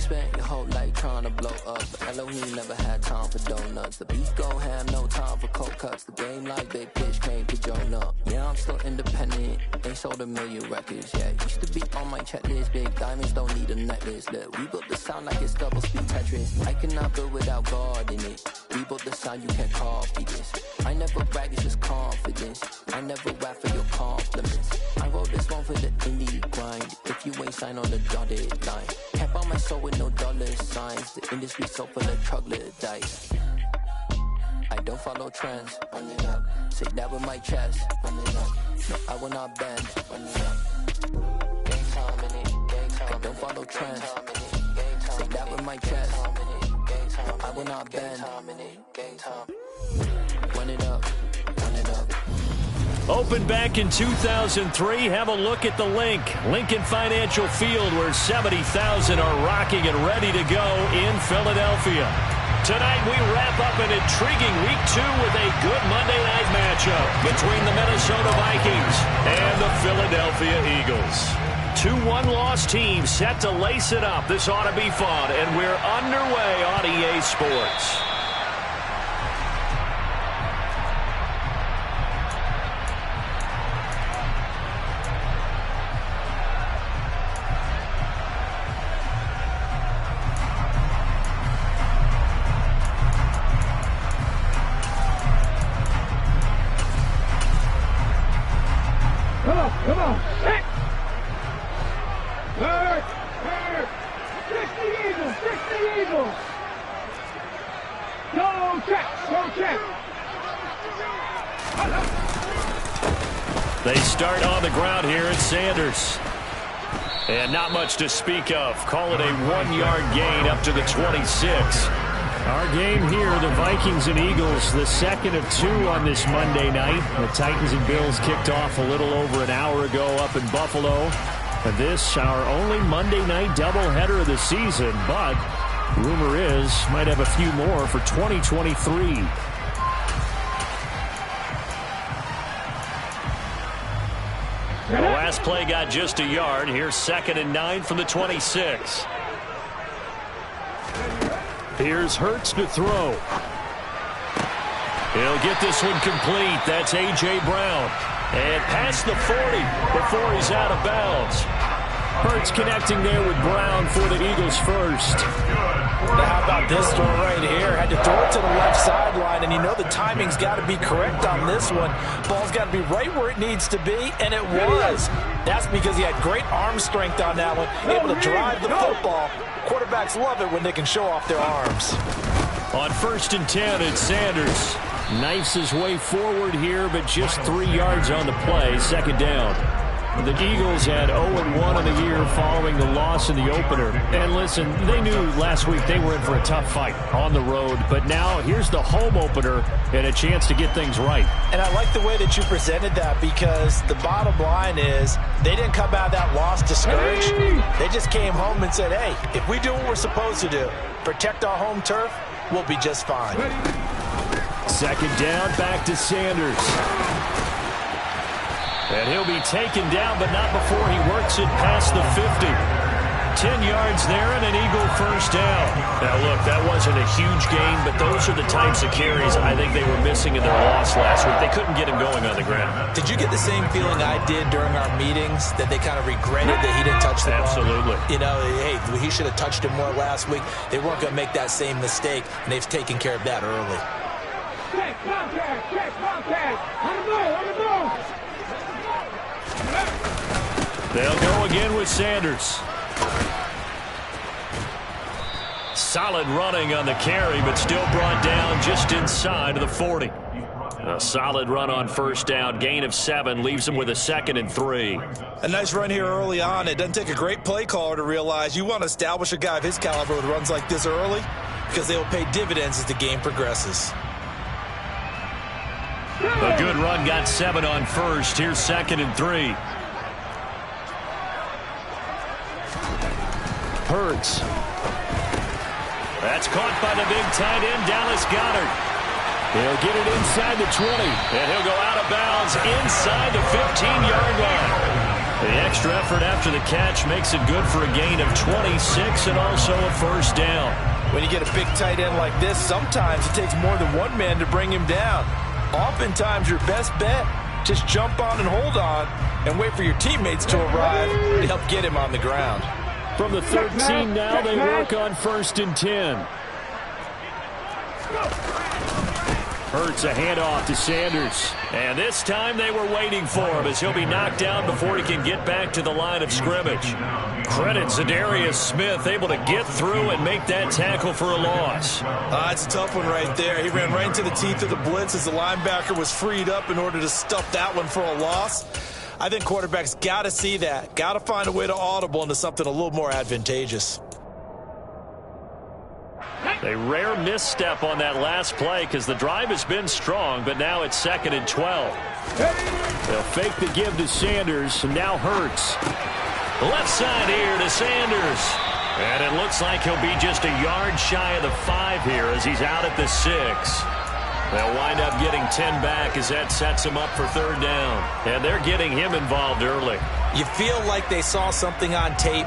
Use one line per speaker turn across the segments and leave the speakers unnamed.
spent your whole life trying to blow up, but Elohim never had time for donuts. The beef gon' have no time for cold cuts. The game like big pitch came to Jonah. Yeah, I'm still independent, ain't sold 1 million records yet. Used to be on my checklist, big diamonds don't need a necklace. Look, we built the sound like it's double speed Tetris. I cannot build without God in it. We built the sound, you can't copy this. I never brag, it's just confidence. I never rap for your compliments. I wrote this one for the indie grind. If you ain't signed on the dotted line, can't buy my soul with no dollar signs. The industry so full of troglodytes. I don't follow trends. Say that with my chest. No, I will not bend. I don't follow trends. Say that with my chest. No, I will not bend. Run it up. Run it up.
Opened back in 2003. Have a look at the Lincoln Financial Field, where 70,000 are rocking and ready to go in Philadelphia. Tonight we wrap up an intriguing Week 2 with a good Monday night matchup between the Minnesota Vikings and the Philadelphia Eagles. 2 one-loss teams set to lace it up. This ought to be fun, and we're underway on EA Sports.
Come on, hit! Hurt! Fix the Eagles! Go check!
They start on the ground here at Sanders. And not much to speak of. Call it a 1-yard gain up to the 26. Our game here, the Vikings and Eagles, the second of 2 on this Monday night. The Titans and Bills kicked off a little over an hour ago up in Buffalo. And this, our only Monday night doubleheader of the season, but rumor is might have a few more for 2023. The last play got just a yard. Here's 2nd and 9 from the 26. Here's Hurts to throw. He'll get this one complete. That's A.J. Brown. And past the 40 before he's out of bounds. Hurts connecting there with Brown for the Eagles first.
Now how about this throw right here? Had to throw it to the left sideline, and you know the timing's got to be correct on this one. Ball's got to be right where it needs to be, and it was. That's because he had great arm strength on that one, able to drive the football. Quarterbacks love it when they can show off their arms.
On 1st and 10, it's Sanders. Knifes his way forward here, but just 3 yards on the play. 2nd down. The Eagles had 0-1 on the year following the loss in the opener. And listen, they knew last week they were in for a tough fight on the road. But now here's the home opener and a chance to get things right.
And I like the way that you presented that, because the bottom line is they didn't come out of that loss discouraged. They just came home and said, hey, if we do what we're supposed to do, protect our home turf, we'll be just fine.
2nd down, back to Sanders. And he'll be taken down, but not before he works it past the 50. 10 yards there and an Eagle first down. Now, look, that wasn't a huge gain, but those are the types of carries I think they were missing in their loss last week. They couldn't get him going on the ground.
Did you get the same feeling I did during our meetings, that they kind of regretted that he didn't touch the ball?
Absolutely.
You know, hey, he should have touched him more last week. They weren't going to make that same mistake, and they've taken care of that early.
Check contact! On the move!
They'll go again with Sanders. Solid running on the carry, but still brought down just inside of the 40. A solid run on 1st down. Gain of 7 leaves them with a 2nd and 3.
A nice run here early on. It doesn't take a great play caller to realize you want to establish a guy of his caliber with runs like this early, because they will pay dividends as the game progresses.
A good run got 7 on 1st. Here's 2nd and 3. Hurts. That's caught by the big tight end, Dallas Goedert. He'll get it inside the 20, and he'll go out of bounds inside the 15-yard line. The extra effort after the catch makes it good for a gain of 26 and also a first down.
When you get a big tight end like this, sometimes it takes more than one man to bring him down. Oftentimes, your best bet, just jump on and hold on and wait for your teammates to arrive to help get him on the ground.
From the 13 now, they work on 1st and 10. Hurts a handoff to Sanders. And this time they were waiting for him as he'll be knocked down before he can get back to the line of scrimmage. Credit Zadarius Smith, able to get through and make that tackle for a loss.
It's a tough one right there. He ran right into the teeth of the blitz as the linebacker was freed up in order to stuff that one for a loss. I think quarterbacks got to see that. Got to find a way to audible into something a little more advantageous.
A rare misstep on that last play because the drive has been strong, but now it's 2nd and 12. They'll fake the give to Sanders, and now Hurts. Left side here to Sanders. And it looks like he'll be just a yard shy of the 5 here as he's out at the 6. They'll wind up getting 10 back as that sets him up for 3rd down. And they're getting him involved early.
You feel like they saw something on tape,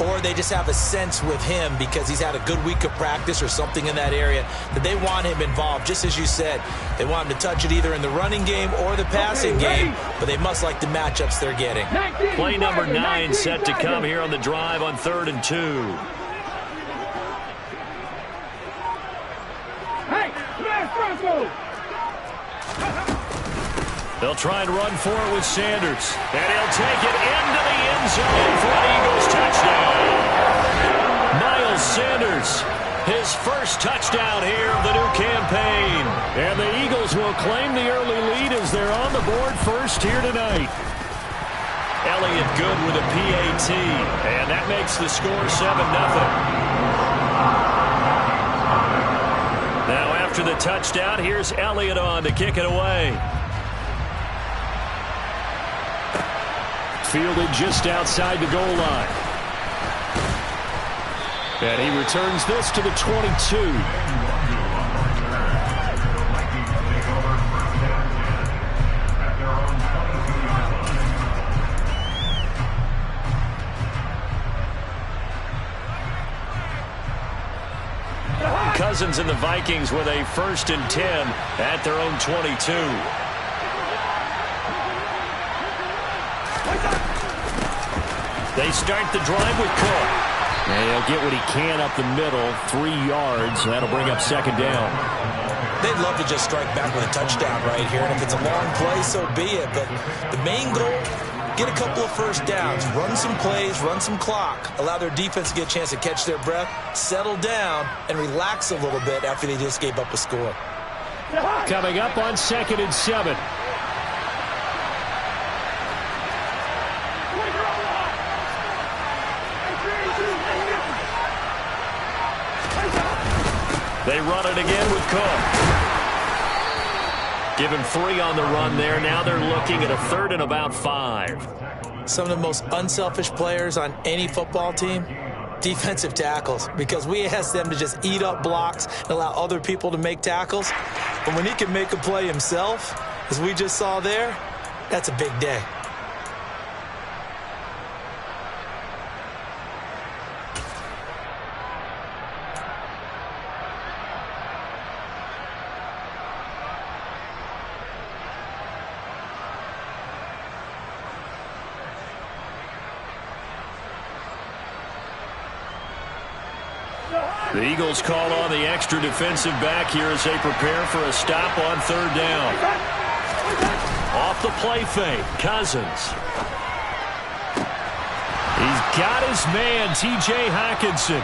or they just have a sense with him because he's had a good week of practice or something in that area that they want him involved. Just as you said, they want him to touch it either in the running game or the passing game, but they must like the matchups they're getting.
Play number 9 set to come here on the drive on 3rd and 2.
Hey, smash front move.
They'll try and run for it with Sanders. And he'll take it into the end zone for an Eagles touchdown. Miles Sanders, his first touchdown here of the new campaign. And the Eagles will claim the early lead as they're on the board first here tonight. Elliott good with a PAT. And that makes the score 7-0. Now after the touchdown, here's Elliott on to kick it away. Fielded just outside the goal line. And he returns this to the 22. Cousins and the Vikings with a 1st and 10 at their own 22. They start the drive with Cook. And he'll get what he can up the middle, 3 yards. That'll bring up 2nd down.
They'd love to just strike back with a touchdown right here. And if it's a long play, so be it. But the main goal, get a couple of first downs, run some plays, run some clock, allow their defense to get a chance to catch their breath, settle down, and relax a little bit after they just gave up a score.
Coming up on 2nd and 7. They run it again with Cook. Give him 3 on the run there. Now they're looking at a 3rd and about 5.
Some of the most unselfish players on any football team, defensive tackles, because we ask them to just eat up blocks and allow other people to make tackles. But when he can make a play himself, as we just saw there, that's a big day.
The Eagles call on the extra defensive back here as they prepare for a stop on 3rd down. Off the play fake, Cousins. He's got his man, T.J. Hockenson.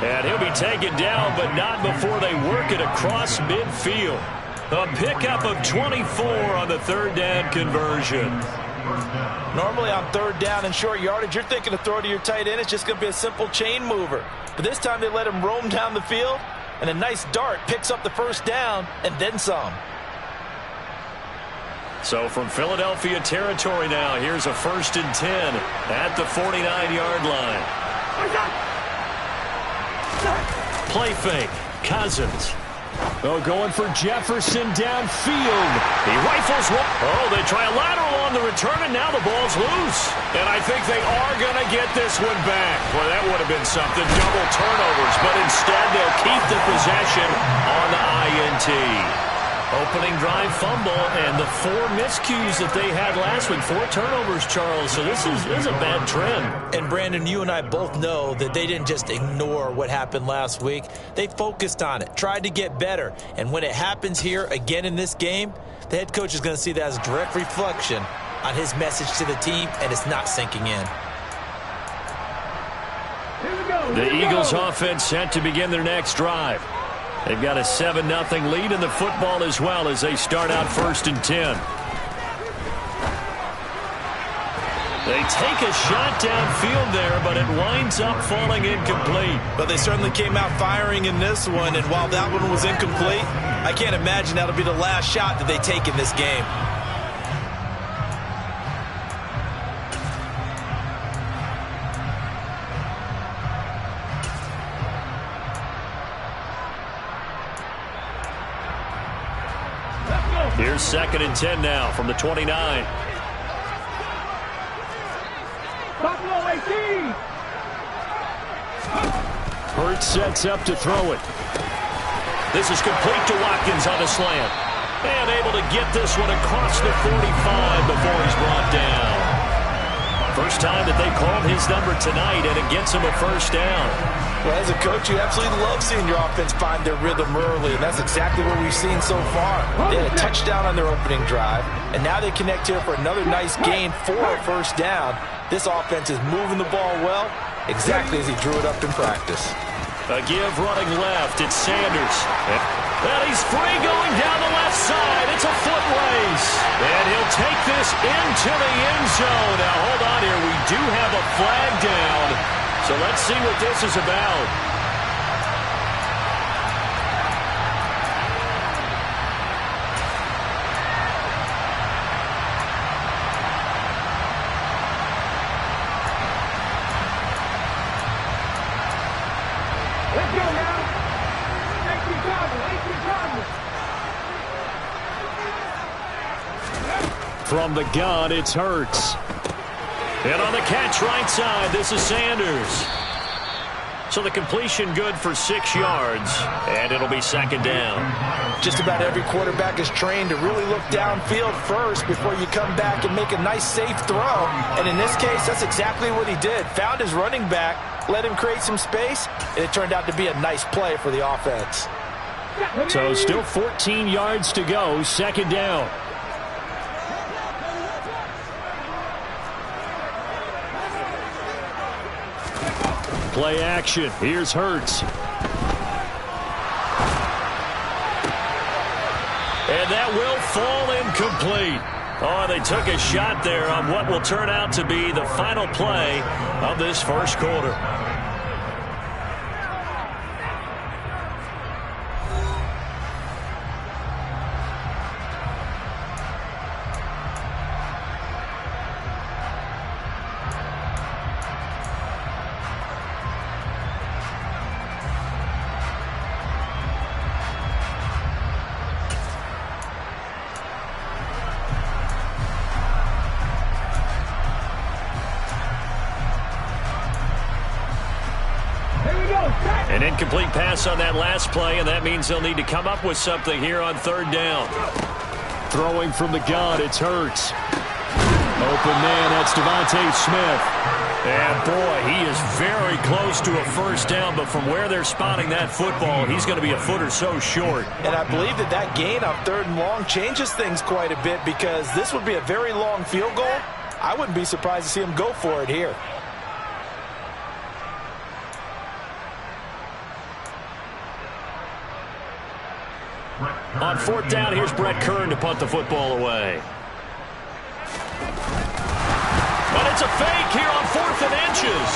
And he'll be taken down, but not before they work it across midfield. A pickup of 24 on the 3rd down conversion.
Normally on 3rd down and short yardage, you're thinking to throw to your tight end. It's just going to be a simple chain mover. But this time they let him roam down the field, and a nice dart picks up the 1st down and then some.
So from Philadelphia territory now, here's a 1st and 10 at the 49-yard line. Play fake, Cousins. Oh, going for Jefferson downfield. He rifles one. Oh, they try a lateral on the return, and now the ball's loose. And I think they are going to get this one back. Well, that would have been something. Double turnovers, but instead they'll keep the possession on the INT. Opening drive fumble, and the 4 miscues that they had last week. 4 turnovers, Charles. So this is a bad trend.
And, Brandon, you and I both know that they didn't just ignore what happened last week. They focused on it, tried to get better. And when it happens here again in this game, the head coach is going to see that as a direct reflection on his message to the team, and it's not sinking in.
The Eagles offense set to begin their next drive. They've got a 7-0 lead in the football as well as they start out 1st and 10. They take a shot downfield there, but it winds up falling incomplete.
But they certainly came out firing in this one, and while that one was incomplete, I can't imagine that'll be the last shot that they take in this game.
Here's 2nd and 10 now from the 29.
Buffalo 18.
Hurts sets up to throw it. This is complete to Watkins on a slant. And able to get this one across the 45 before he's brought down. First time that they called his number tonight, and it gets him a 1st down.
Well, as a coach, you absolutely love seeing your offense find their rhythm early, and that's exactly what we've seen so far. They had a touchdown on their opening drive, and now they connect here for another nice gain for a 1st down. This offense is moving the ball well, exactly as he drew it up in practice.
A give running left. It's Sanders. And he's free going down the left side. It's a foot race. And he'll take this into the end zone. Now, hold on here. We do have a flag down. So let's see what this is about.
Let's go now.
From the gun, it's Hurts. And on the catch right side, this is Sanders. So the completion good for 6 yards, and it'll be 2nd down.
Just about every quarterback is trained to really look downfield first before you come back and make a nice, safe throw. And in this case, that's exactly what he did. Found his running back, let him create some space, and it turned out to be a nice play for the offense.
So still 14 yards to go, 2nd down. Play action. Here's Hurts. And that will fall incomplete. Oh, they took a shot there on what will turn out to be the final play of this 1st quarter. An incomplete pass on that last play, and that means they'll need to come up with something here on 3rd down. Throwing from the gun, it's Hurts. Open man, that's Devontae Smith. And boy, he is very close to a 1st down, but from where they're spotting that football, he's going to be a foot or so short.
And I believe that gain on 3rd and long changes things quite a bit, because this would be a very long field goal. I wouldn't be surprised to see him go for it here.
On 4th down, here's Brett Kern to punt the football away. And it's a fake here on 4th and inches.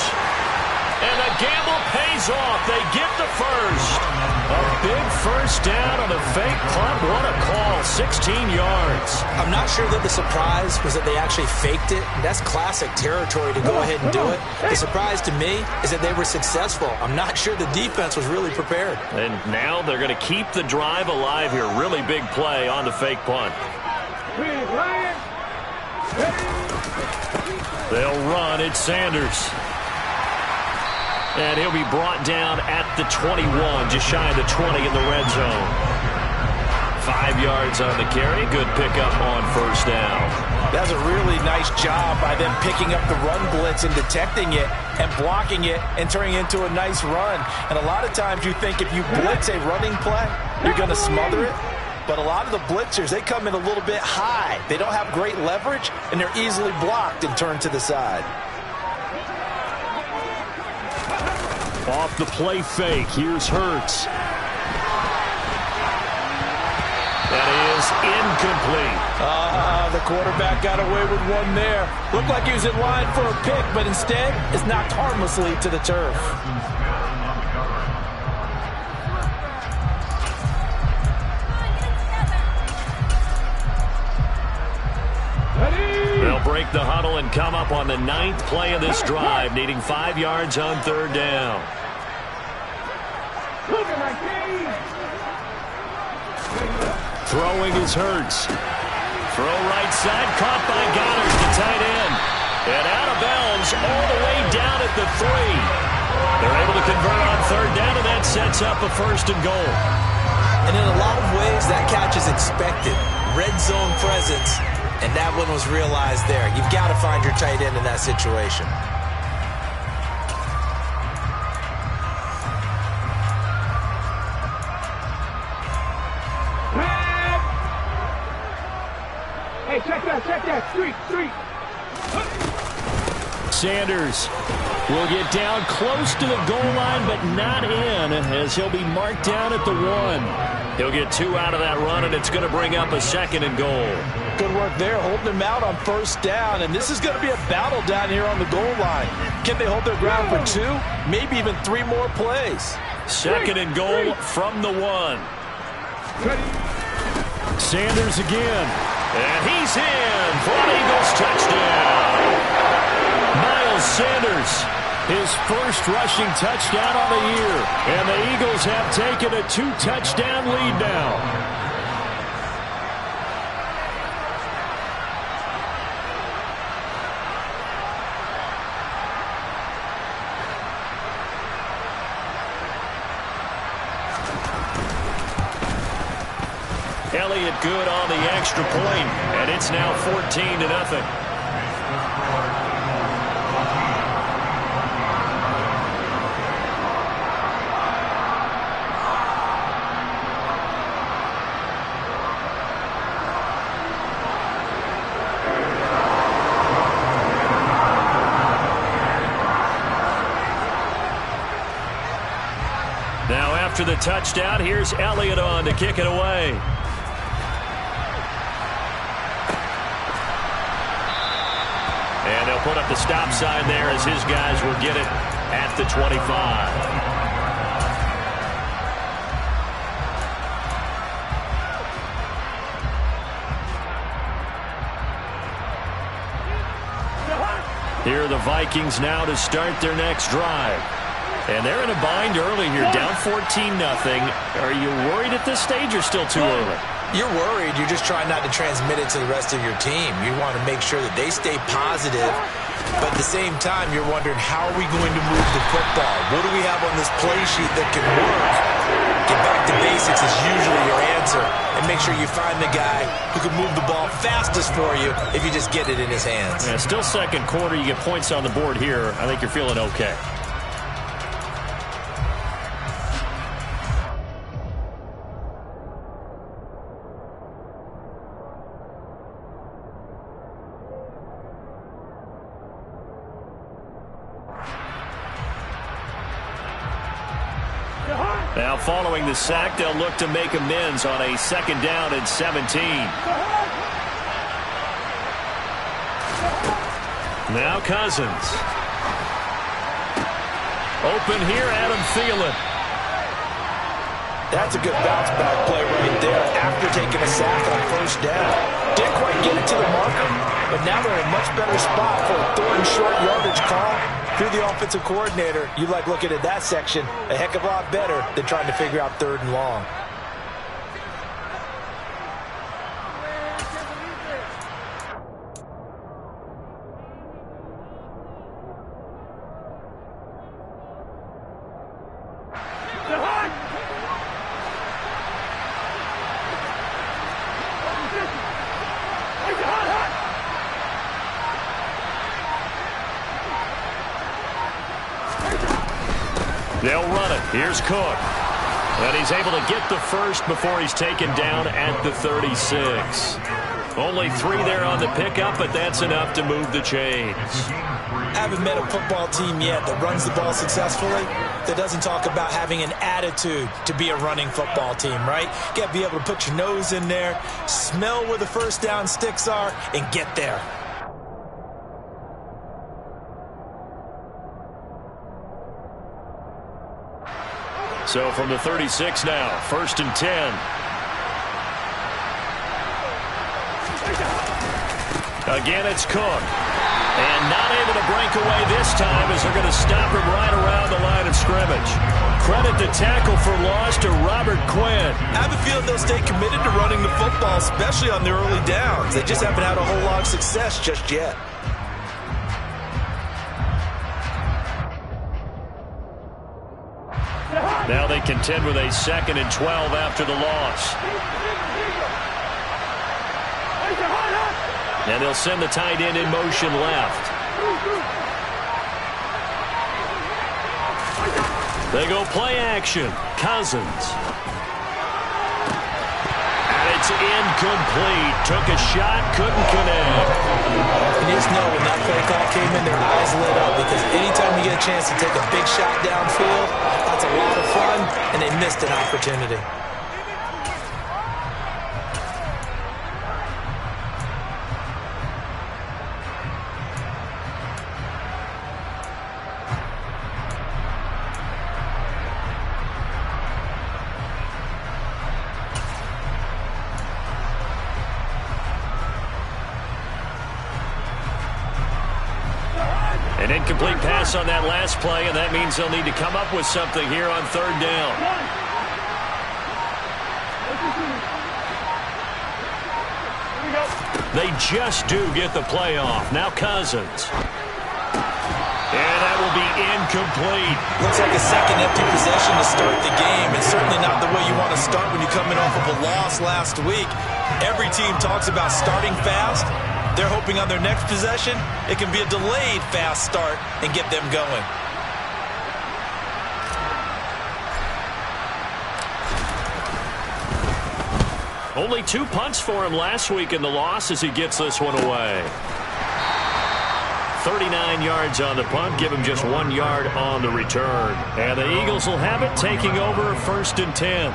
And the gamble pays off. They get the first. A big first down on the fake punt. What a call. 16 yards.
I'm not sure that the surprise was that they actually faked it. That's classic territory to go ahead and do it. The surprise to me is that they were successful. I'm not sure the defense was really prepared.
And now they're going to keep the drive alive here. Really big play on the fake punt. They'll run. It's Sanders. And he'll be brought down at the 21, just shy of the 20 in the red zone. 5 yards on the carry. Good pickup on first down.
That's a really nice job by them picking up the run blitz and detecting it and blocking it and turning it into a nice run. And a lot of times you think if you blitz a running play, you're going to smother it. But a lot of the blitzers, they come in a little bit high. They don't have great leverage, and they're easily blocked and turned to the side.
Off the play fake, here's Hurts. That is incomplete.
The quarterback got away with one there. Looked like he was in line for a pick, but instead is knocked harmlessly to the turf.
They'll break the huddle and come up on the 9th play of this drive, needing 5 yards on third down. Throwing is Hurts. Throw right side, caught by Goddard, the tight end. And out of bounds all the way down at the 3. They're able to convert on third down, and that sets up a 1st and goal.
And in a lot of ways, that catch is expected. Red zone presence. And that one was realized there. You've got to find your tight end in that situation.
Hey, check that. Street.
Sanders will get down close to the goal line, but not in, as he'll be marked down at the 1. He'll get 2 out of that run, and it's going to bring up a 2nd and goal.
Good work there, holding him out on first down, and this is going to be a battle down here on the goal line. Can they hold their ground for 2, maybe even 3 more plays?
2nd and goal from the 1. Sanders again, and he's in for an Eagles touchdown. Miles Sanders, his first rushing touchdown on the year, and the Eagles have taken a 2-touchdown lead now. Elliott good on the extra point, and it's now 14-0. Now after the touchdown, here's Elliott on to kick it away. And they'll put up the stop sign there as his guys will get it at the 25. Here are the Vikings now to start their next drive. And they're in a bind early here, down 14-0. Are you worried at this stage or still too early?
You're worried. You're just trying not to transmit it to the rest of your team. You want to make sure that they stay positive. But at the same time, you're wondering, how are we going to move the football? What do we have on this play sheet that can work? Get back to basics is usually your answer. And make sure you find the guy who can move the ball fastest for you if you just get it in his hands.
Yeah, still second quarter. You get points on the board here. I think you're feeling okay. Now following the sack, they'll look to make amends on a 2nd down and 17. Now Cousins. Open here, Adam Thielen.
That's a good bounce-back play right there after taking a sack on first down. Didn't quite get it to the marker, but now they're in a much better spot for a third and short yardage call. If you're the offensive coordinator, you like looking at that section a heck of a lot better than trying to figure out third and long.
They'll run it. Here's Cook. And he's able to get the first before he's taken down at the 36. Only 3 there on the pickup, but that's enough to move the chains.
Haven't met a football team yet that runs the ball successfully that doesn't talk about having an attitude to be a running football team, right? You got to be able to put your nose in there, smell where the first down sticks are, and get there.
So from the 36 now, 1st and 10. Again, it's Cook. And not able to break away this time as they're going to stop him right around the line of scrimmage. Credit the tackle for loss to Robert Quinn.
I have a feeling they'll stay committed to running the football, especially on the early downs. They just haven't had a whole lot of success just yet.
Now they contend with a 2nd and 12 after the loss. And they'll send the tight end in motion left. They go play action. Cousins. And it's incomplete. Took a shot, couldn't connect.
You just know when that play call came in, their eyes lit up, because anytime you get a chance to take a big shot downfield, that's a lot of fun, and they missed an opportunity.
An incomplete pass on that last play, and that means they'll need to come up with something here on 3rd down. They just do get the play off. Now Cousins. And that will be incomplete.
Looks like a second empty possession to start the game, and certainly not the way you want to start when you're coming off of a loss last week. Every team talks about starting fast. They're hoping on their next possession, it can be a delayed fast start and get them going.
Only 2 punts for him last week in the loss as he gets this one away. 39 yards on the punt, give him just 1 yard on the return. And the Eagles will have it, taking over 1st and 10.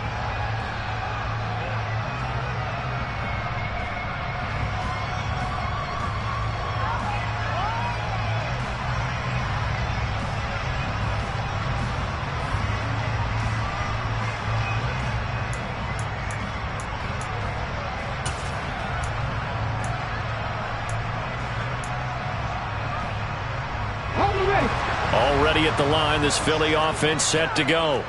Already at the line, this Philly offense set to go.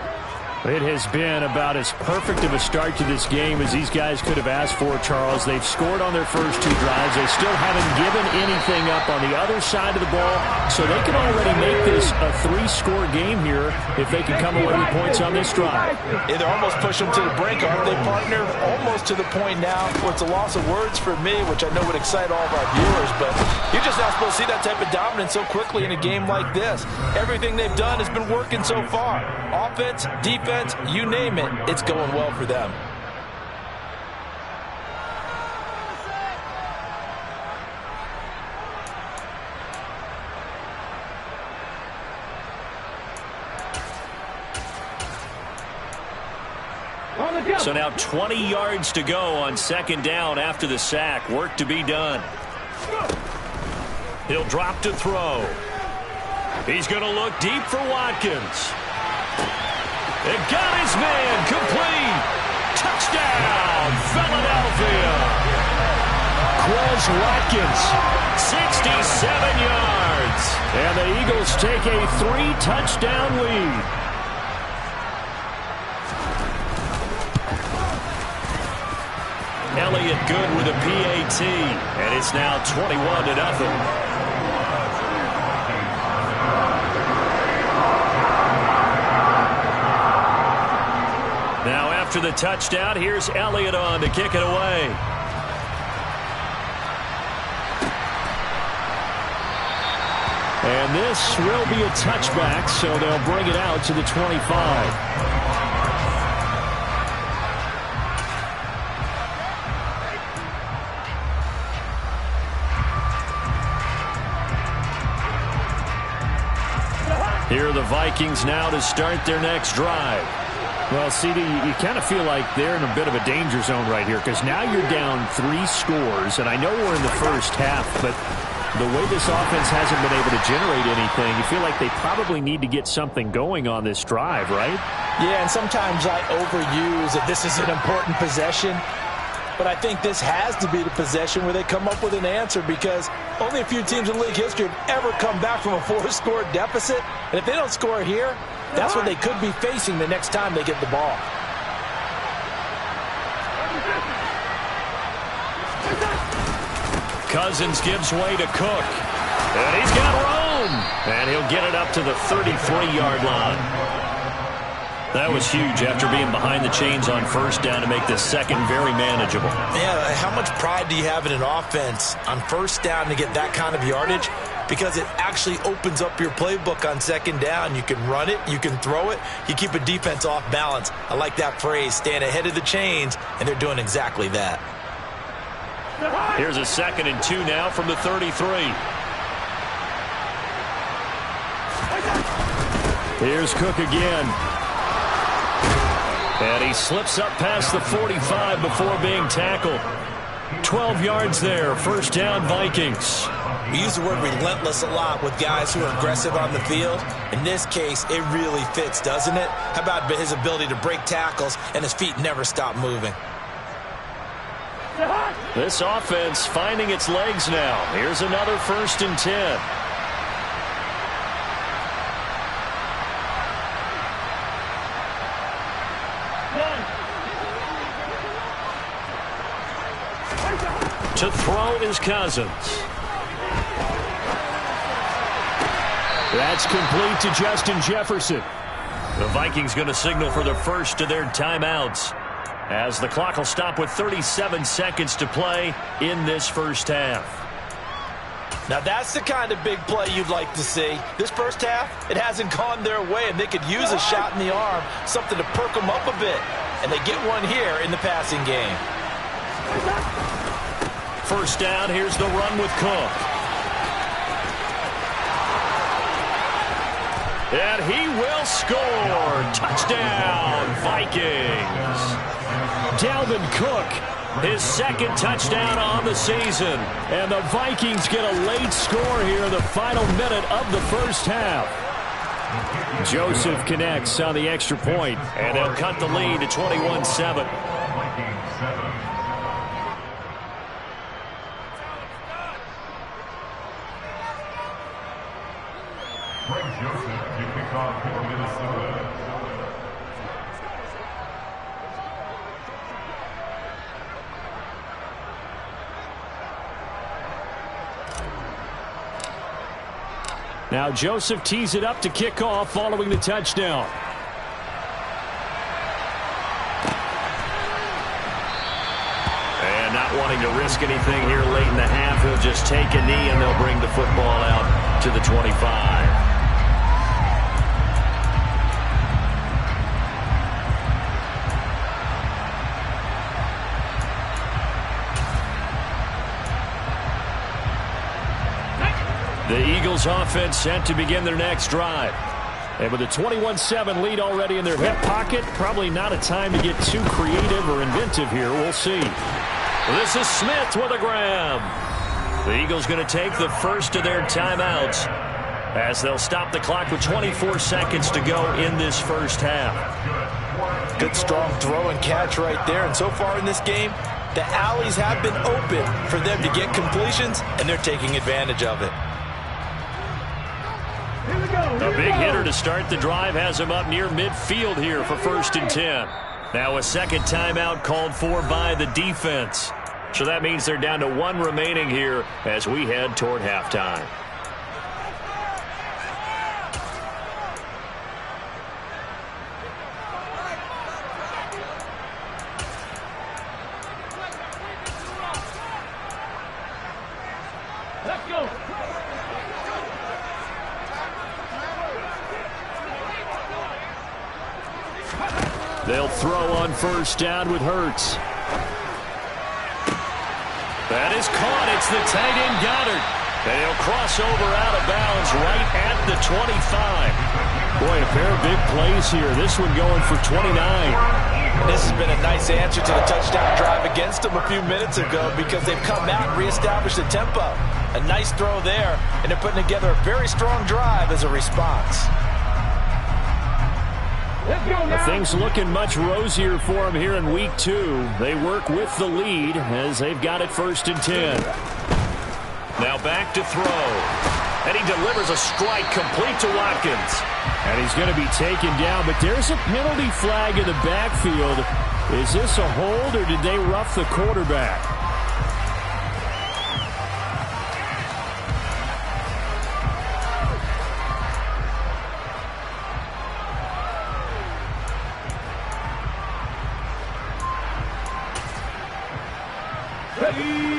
It has been about as perfect of a start to this game as these guys could have asked for, Charles. They've scored on their first 2 drives. They still haven't given anything up on the other side of the ball, so they can already make this a 3-score game here if they can come away with points on this drive.
Yeah, they're almost pushing them to the brink, aren't they, partner? Almost to the point now where it's a loss of words for me, which I know would excite all of our viewers, but you're just not supposed to see that type of dominance so quickly in a game like this. Everything they've done has been working so far. Offense, defense, you name it, it's going well for them.
So now 20 yards to go on 2nd down after the sack. Work to be done. He'll drop to throw. He's going to look deep for Watkins. It got his man complete. Touchdown, Philadelphia. Quez Watkins, 67 yards. And the Eagles take a 3-touchdown lead. Elliott good with a PAT, and it's now 21-0. Now after the touchdown, here's Elliott on to kick it away. And this will be a touchback, so they'll bring it out to the 25. Here are the Vikings now to start their next drive.
Well, CD, you kind of feel like they're in a bit of a danger zone right here because now you're down 3 scores, and I know we're in the first half, but the way this offense hasn't been able to generate anything, you feel like they probably need to get something going on this drive, right?
Yeah, and sometimes I overuse that this is an important possession. But I think this has to be the possession where they come up with an answer because only a few teams in league history have ever come back from a 4-score deficit. And if they don't score here, that's what they could be facing the next time they get the ball.
Cousins gives way to Cook. And he's got room. And he'll get it up to the 33-yard line. That was huge after being behind the chains on first down to make this second very manageable.
Yeah, how much pride do you have in an offense on first down to get that kind of yardage? Because it actually opens up your playbook on second down. You can run it, you can throw it, you keep a defense off balance. I like that phrase, staying ahead of the chains, and they're doing exactly that.
Here's a 2nd and 2 now from the 33. Here's Cook again. And he slips up past the 45 before being tackled. 12 yards there, first down Vikings.
We use the word relentless a lot with guys who are aggressive on the field. In this case, it really fits, doesn't it? How about his ability to break tackles and his feet never stop moving?
This offense finding its legs now. Here's another 1st and 10. To throw is Cousins. That's complete to Justin Jefferson. The Vikings going to signal for the first of their timeouts as the clock will stop with 37 seconds to play in this first half.
Now that's the kind of big play you'd like to see. This first half, it hasn't gone their way, and they could use a shot in the arm, something to perk them up a bit. And they get one here in the passing game.
First down, here's the run with Cook. And he will score. Touchdown, Vikings. Dalvin Cook, his 2nd touchdown on the season. And the Vikings get a late score here in the final minute of the first half. Joseph connects on the extra point, and they'll cut the lead to 21-7. Now Joseph tees it up to kick off following the touchdown. And not wanting to risk anything here late in the half, he'll just take a knee and they'll bring the football out to the 25. The Eagles offense set to begin their next drive. And with a 21-7 lead already in their hip pocket, probably not a time to get too creative or inventive here. We'll see. This is Smith with a grab. The Eagles going to take the first of their timeouts as they'll stop the clock with 24 seconds to go in this first half.
Good strong throw and catch right there. And so far in this game, the alleys have been open for them to get completions, and they're taking advantage of it.
A big hitter to start the drive has him up near midfield here for 1st and 10. Now a second timeout called for by the defense. So that means they're down to 1 remaining here as we head toward halftime.
Let's go.
They'll throw on 1st down with Hurts. That is caught. It's the tight end Goddard. And he'll cross over out of bounds right at the 25. Boy, a pair of big plays here. This one going for 29.
This has been a nice answer to the touchdown drive against them a few minutes ago because they've come out and reestablished the tempo. A nice throw there, and they're putting together a very strong drive as a response.
Things looking much rosier for them here in week 2. They work with the lead as they've got it 1st and 10. Now back to throw. And he delivers a strike complete to Watkins. And he's going to be taken down, but there's a penalty flag in the backfield. Is this a hold or did they rough the quarterback?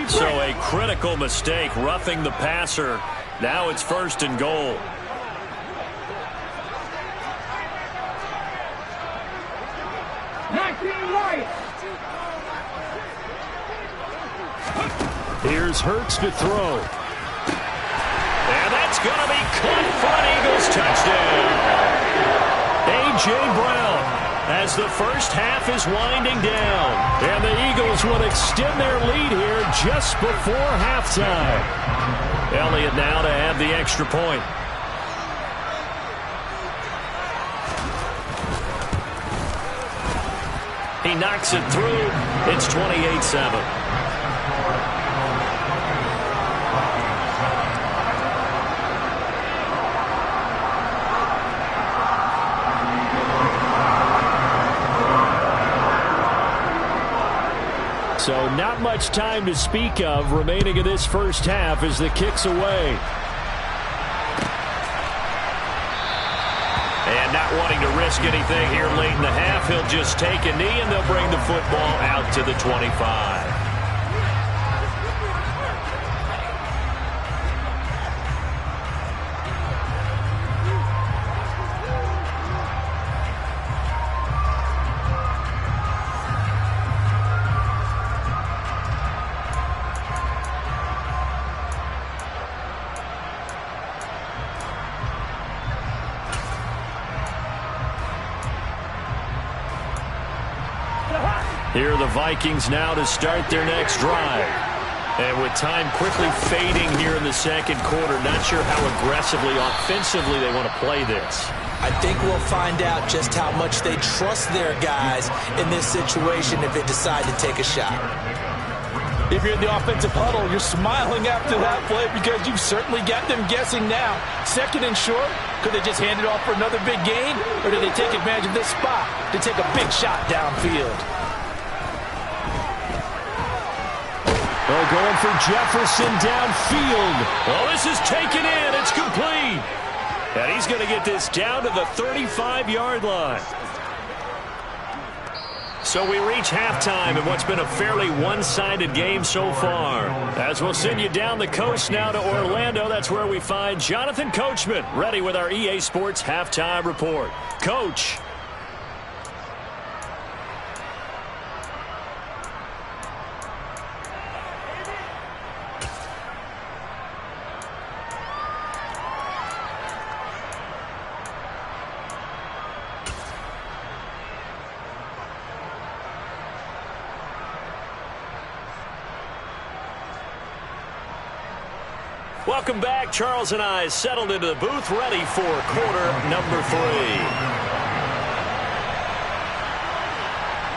So a critical mistake, roughing the passer. Now it's 1st and goal. Here's Hurts to throw. And that's going to be caught for an Eagles touchdown. A.J. Brown as the first half is winding down. And the Eagles will extend their lead here just before halftime. Elliott now to have the extra point. He knocks it through. It's 28-7. So not much time to speak of remaining in this first half as the kick's away. And not wanting to risk anything here late in the half, he'll just take a knee and they'll bring the football out to the 25. Here are the Vikings now to start their next drive. And with time quickly fading here in the second quarter, not sure how aggressively, offensively they want to play this.
I think we'll find out just how much they trust their guys in this situation if they decide to take a shot. If you're in the offensive huddle, you're smiling after that play because you've certainly got them guessing now. 2nd and short, could they just hand it off for another big gain? Or do they take advantage of this spot to take a big shot downfield?
Oh, going for Jefferson downfield. Oh, this is taken in. It's complete. And he's going to get this down to the 35-yard line. So we reach halftime in what's been a fairly one-sided game so far. As we'll send you down the coast now to Orlando, that's where we find Jonathan Coachman ready with our EA Sports Halftime Report. Coach. Welcome back. Charles and I settled into the booth, ready for quarter number 3.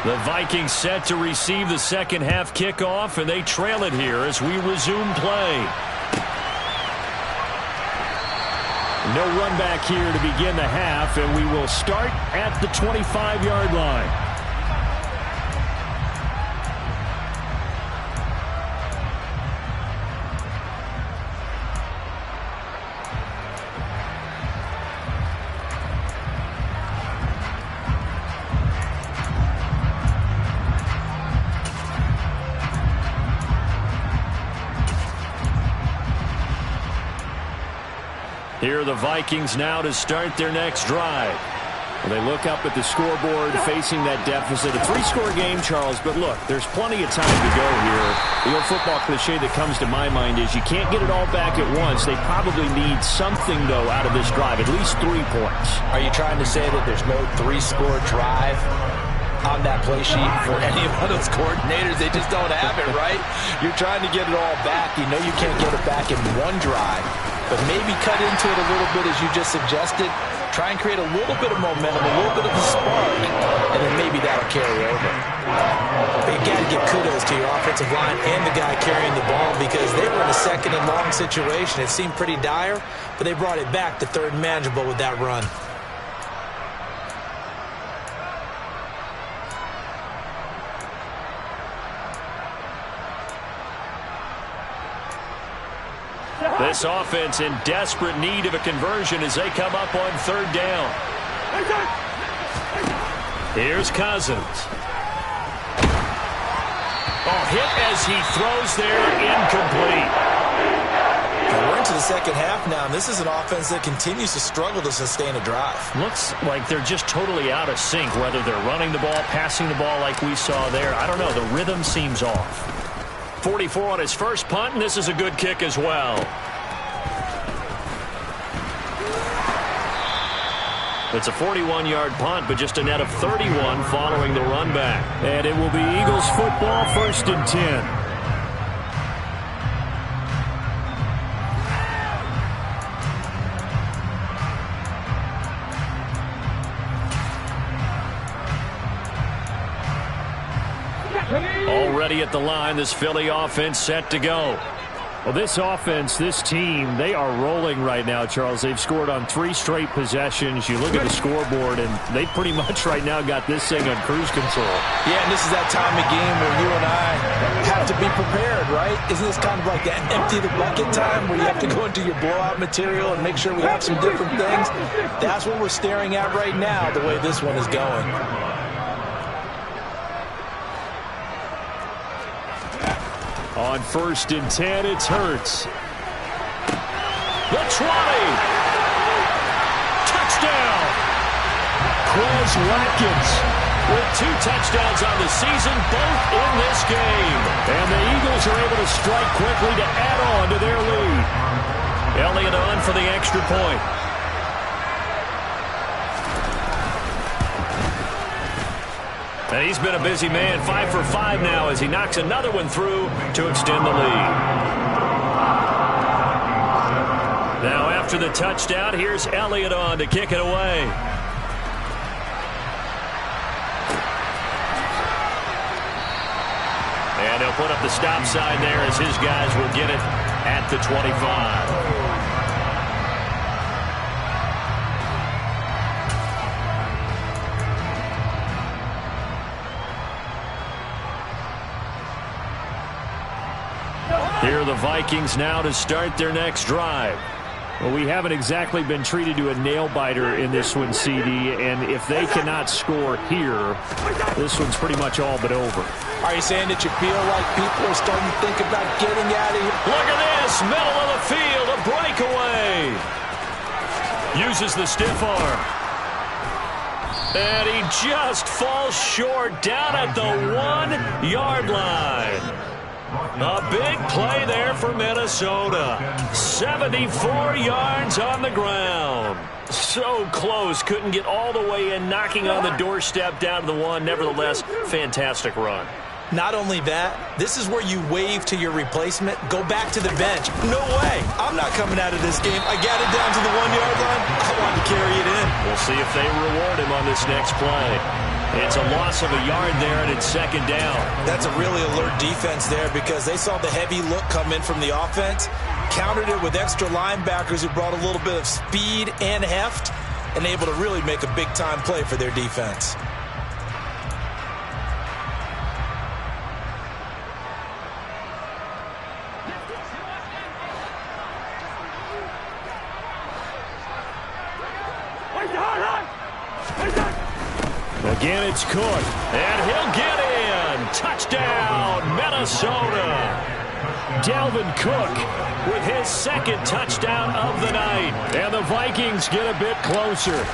The Vikings set to receive the second half kickoff, and they trail it here as we resume play. No run back here to begin the half, and we will start at the 25-yard line. Here are the Vikings now to start their next drive. Well, they look up at the scoreboard facing that deficit. A 3-score game, Charles, but look, there's plenty of time to go here. The old football cliche that comes to my mind is you can't get it all back at once. They probably need something, though, out of this drive, at least 3 points.
Are you trying to say that there's no 3-score drive on that play sheet for any of those coordinators? They just don't have it, right? You're trying to get it all back. You know you can't get it back in one drive, but maybe cut into it a little bit as you just suggested. Try and create a little bit of momentum, a little bit of a spark, and then maybe that'll carry over. But you got to give kudos to your offensive line and the guy carrying the ball, because they were in a second and long situation. It seemed pretty dire, but they brought it back to third and manageable with that run.
This offense in desperate need of a conversion as they come up on third down. Here's Cousins. Oh, hit as he throws there, incomplete.
We're into the second half now, and this is an offense that continues to struggle to sustain a drive.
Looks like they're just totally out of sync, whether they're running the ball, passing the ball like we saw there. I don't know. The rhythm seems off. 44 on his first punt, and this is a good kick as well. It's a 41-yard punt, but just a net of 31 following the run back. And it will be Eagles football, 1st and 10. Already at the line, this Philly offense set to go.
Well, this offense, this team, they are rolling right now, Charles. They've scored on 3 straight possessions. You look at the scoreboard, and they pretty much right now got this thing on cruise control.
Yeah, and this is that time of game where you and I have to be prepared, right? Isn't this kind of like that empty the bucket time where you have to go into your blowout material and make sure we have some different things? That's what we're staring at right now, the way this one is going.
On 1st and 10, it's Hurts.
The 20. Touchdown.
Quez Watkins
with 2 touchdowns on the season, both in this game.
And the Eagles are able to strike quickly to add on to their lead.
Elliott on for the extra point. And he's been a busy man, 5 for 5 now as he knocks another one through to extend the lead. Now after the touchdown, here's Elliott on to kick it away. And he'll put up the stop sign there as his guys will get it at the 25. Here are the Vikings now to start their next drive.
Well, we haven't exactly been treated to a nail-biter in this one, CD, and if they cannot score here, this one's pretty much all but over.
Are you saying that you feel like people are starting to think about getting out of here?
Look at this, middle of the field, a breakaway. Uses the stiff arm. And he just falls short down at the 1-yard line. A big play there for Minnesota. 74 yards on the ground. So close, couldn't get all the way in, knocking on the doorstep down to the 1. Nevertheless, fantastic run.
Not only that, this is where you wave to your replacement, go back to the bench. No way. I'm not coming out of this game. I got it down to the 1-yard line. I want to carry it in.
We'll see if they reward him on this next play. It's a loss of a yard there, and it's second down.
That's a really alert defense there because they saw the heavy look come in from the offense, countered it with extra linebackers who brought a little bit of speed and heft, and able to really make a big-time play for their defense.
Again, it's Cook, and he'll get in. Touchdown, Minnesota. Dalvin Cook with his second touchdown of the night. And the Vikings get a bit closer.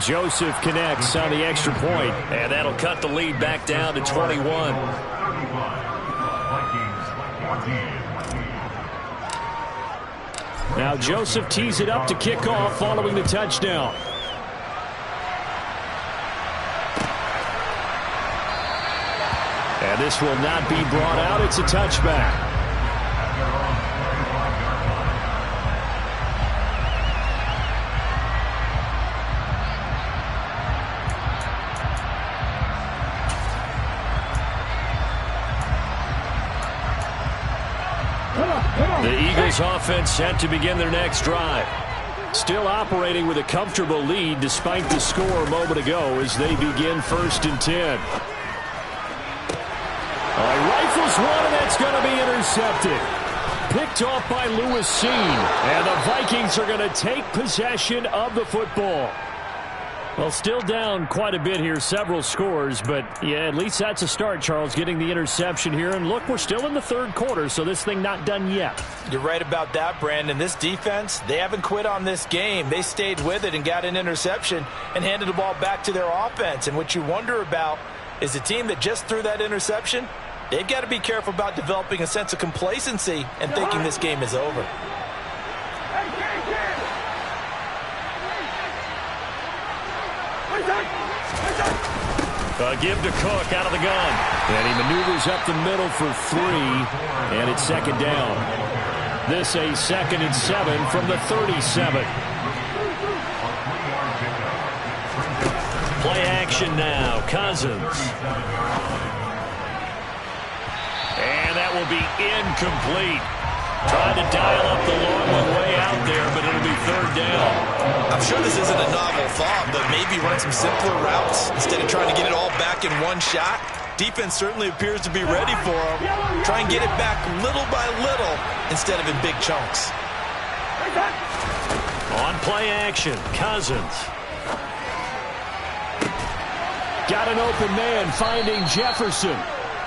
Joseph connects on the extra point, and that'll cut the lead back down to 21. Now Joseph tees it up to kick off following the touchdown. And this will not be brought out. It's a touchback. The Eagles offense set to begin their next drive. Still operating with a comfortable lead despite the score a moment ago as they begin 1st and 10. Rifles one, and that's going to be intercepted. Picked off by Lewis Seen. And the Vikings are going to take possession of the football. Well, still down quite a bit here, several scores, but yeah, at least that's a start, Charles, getting the interception here. And look, we're still in the 3rd quarter, so this thing not done yet.
You're right about that, Brandon. This defense, they haven't quit on this game. They stayed with it and got an interception and handed the ball back to their offense. And what you wonder about is the team that just threw that interception, they've got to be careful about developing a sense of complacency and thinking this game is over.
Give to Cook out of the gun. And he maneuvers up the middle for 3, and it's second down. This a 2nd and 7 from the 37. Play action now. Cousins. And that will be incomplete. Trying to dial up the long one way out there, but it'll be 3rd down.
I'm sure this isn't a novel thought, but maybe run some simpler routes instead of trying to get it all back in one shot. Defense certainly appears to be ready for him. Try and get it back little by little instead of in big chunks.
On play action, Cousins. Got an open man finding Jefferson.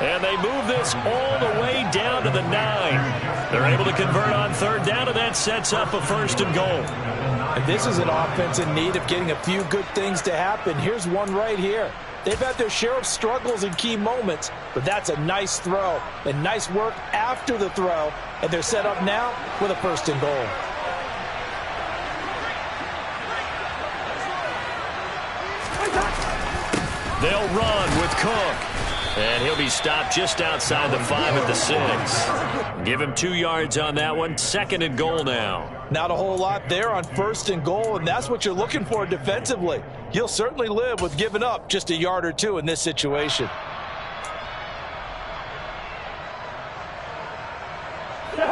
And they move this all the way down to the 9. They're able to convert on 3rd down, and that sets up a 1st and goal.
And this is an offense in need of getting a few good things to happen. Here's one right here. They've had their share of struggles in key moments, but that's a nice throw and nice work after the throw. And they're set up now with a 1st and goal.
They'll run with Cook. And he'll be stopped just outside the 5 at the 6. Give him 2 yards on that one. 2nd and goal now.
Not a whole lot there on 1st and goal, and that's what you're looking for defensively. You'll certainly live with giving up just a yard or 2 in this situation.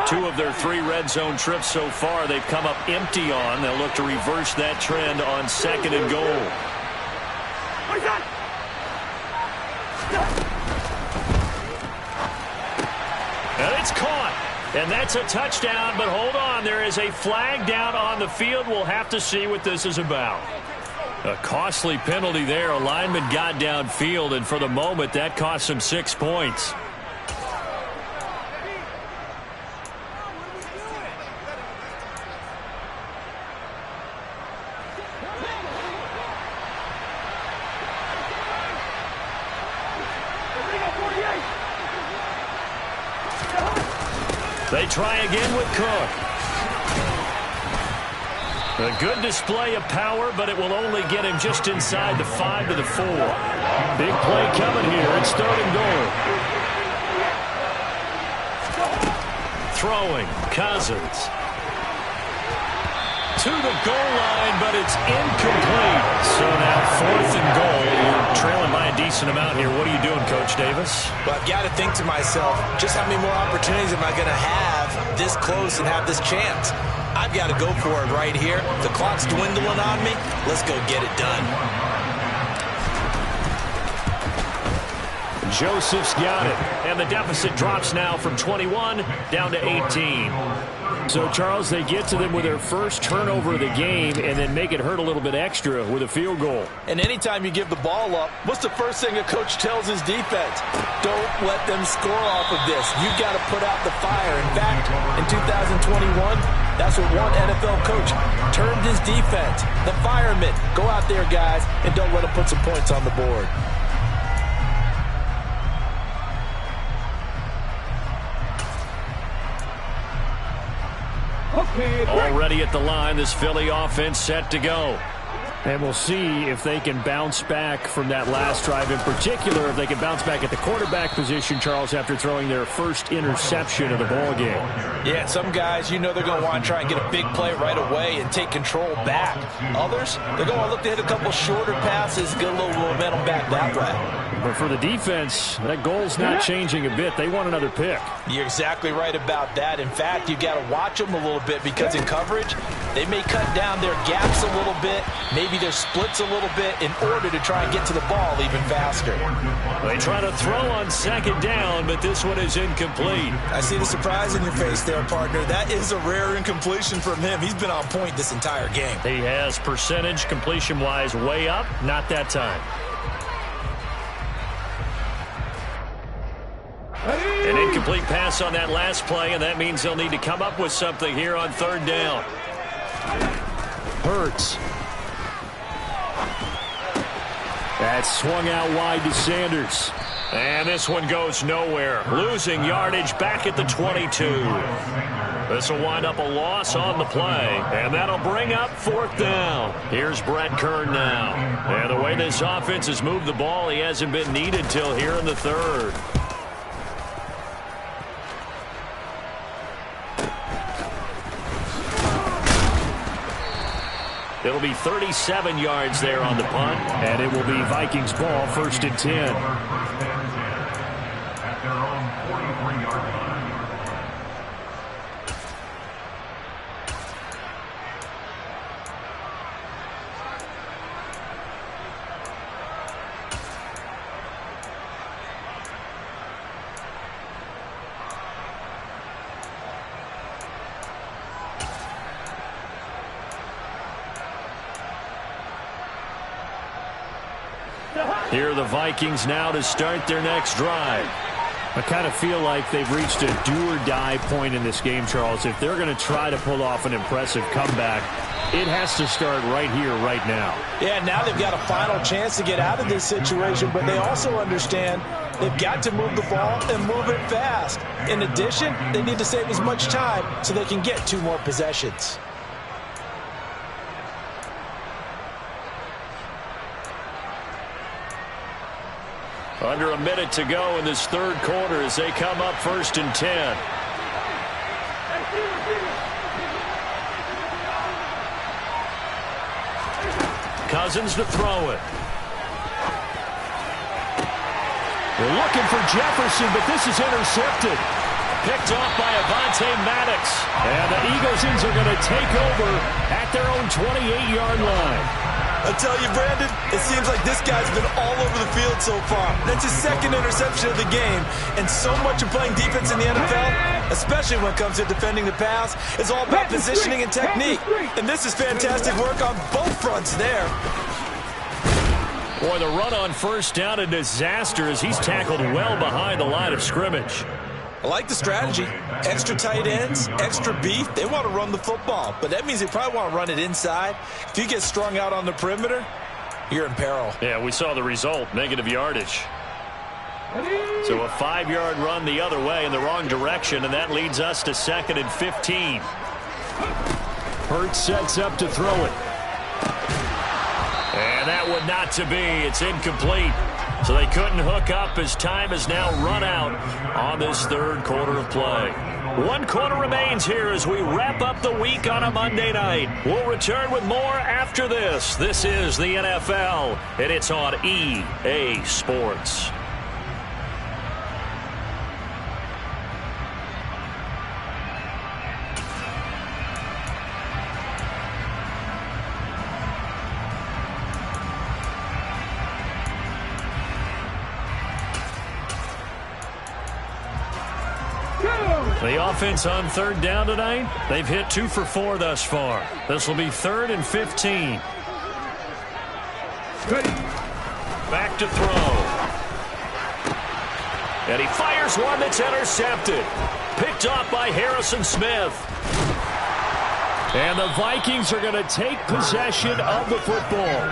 Two of their 3 red zone trips so far they've come up empty on. They'll look to reverse that trend on 2nd and goal. And it's caught. And that's a touchdown, but hold on. There is a flag down on the field. We'll have to see what this is about. A costly penalty there. A lineman got downfield, and for the moment, that cost him 6 points. They try again with Cook. A good display of power, but it will only get him just inside the 5 to the 4. Big play coming here. It's 3rd and goal. Throwing, Cousins. To the goal line, but it's incomplete. So now 4th and goal. You're trailing by a decent amount here. What are you doing, Coach Davis?
Well, I've got to think to myself, just how many more opportunities am I going to have this close and have this chance? I've got to go for it right here. The clock's dwindling on me. Let's go get it done.
Joseph's got it. And the deficit drops now from 21 down to 18. So, Charles, they get to them with their first turnover of the game and then make it hurt a little bit extra with a field goal.
And anytime you give the ball up, what's the first thing a coach tells his defense? Don't let them score off of this. You've got to put out the fire. In fact, in 2021, that's what one NFL coach termed his defense. The firemen. Go out there, guys, and don't let them put some points on the board.
Already at the line, this Philly offense set to go. And we'll see if they can bounce back from that last drive. In particular, if they can bounce back at the quarterback position, Charles, after throwing their first interception of the ball game.
Yeah, some guys, you know they're going to want to try and get a big play right away and take control back. Others, they're going to look to hit a couple shorter passes, get a little momentum back that way.
But for the defense, that goal's not changing a bit. They want another pick.
You're exactly right about that. In fact, you've got to watch them a little bit because in coverage, they may cut down their gaps a little bit, maybe their splits a little bit in order to try and get to the ball even faster.
They try to throw on 2nd down, but this one is incomplete.
I see the surprise in your face there, partner. That is a rare incompletion from him. He's been on point this entire game.
He has percentage completion-wise way up, not that time. An incomplete pass on that last play, and that means they'll need to come up with something here on 3rd down. Hurts. That's swung out wide to Sanders. And this one goes nowhere. Losing yardage back at the 22. This will wind up a loss on the play, and that'll bring up 4th down. Here's Brett Kern now. And the way this offense has moved the ball, he hasn't been needed till here in the 3rd. It'll be 37 yards there on the punt, and it will be Vikings ball, 1st and 10. Here are the Vikings now to start their next drive. I kind of feel like they've reached a do-or-die point in this game, Charles. If they're going to try to pull off an impressive comeback, it has to start right here, right now.
Yeah, now they've got a final chance to get out of this situation, but they also understand they've got to move the ball and move it fast. In addition, they need to save as much time so they can get 2 more possessions.
Under a minute to go in this 3rd quarter as they come up 1st and 10. Cousins to throw it. They're looking for Jefferson, but this is intercepted. Picked off by Avonte Maddox. And the Eagles are going to take over at their own 28-yard line.
I tell you, Brandon, it seems like this guy's been all over the field so far. That's his 2nd interception of the game. And so much of playing defense in the NFL, especially when it comes to defending the pass, is all about positioning and technique. And this is fantastic work on both fronts there.
Boy, the run on 1st down, a disaster as he's tackled well behind the line of scrimmage.
I like the strategy. Extra tight ends, extra beef. They want to run the football, but that means they probably want to run it inside. If you get strung out on the perimeter, you're in peril.
Yeah, we saw the result, negative yardage. So a 5-yard run the other way in the wrong direction, and that leads us to 2nd and 15. Hurts sets up to throw it. And that one not to be. It's incomplete. So they couldn't hook up as time is now run out on this third quarter of play. 1 quarter remains here as we wrap up the week on a Monday night. We'll return with more after this. This is the NFL, and it's on EA Sports. The offense on third down tonight, they've hit 2 for 4 thus far. This will be 3rd and 15. Back to throw. And he fires one that's intercepted. Picked off by Harrison Smith. And the Vikings are going to take possession of the football.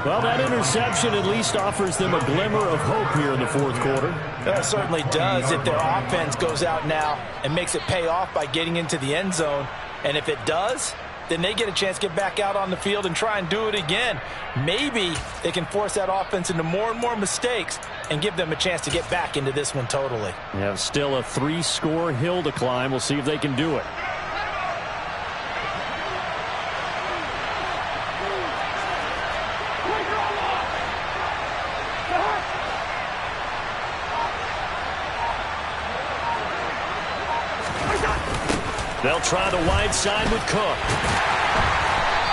Well, that interception at least offers them a glimmer of hope here in the fourth quarter.
That certainly does if their offense goes out now and makes it pay off by getting into the end zone. And if it does, then they get a chance to get back out on the field and try and do it again. Maybe they can force that offense into more and more mistakes and give them a chance to get back into this one totally.
Yeah, still a 3-score hill to climb. We'll see if they can do it. They'll try the wide side with Cook.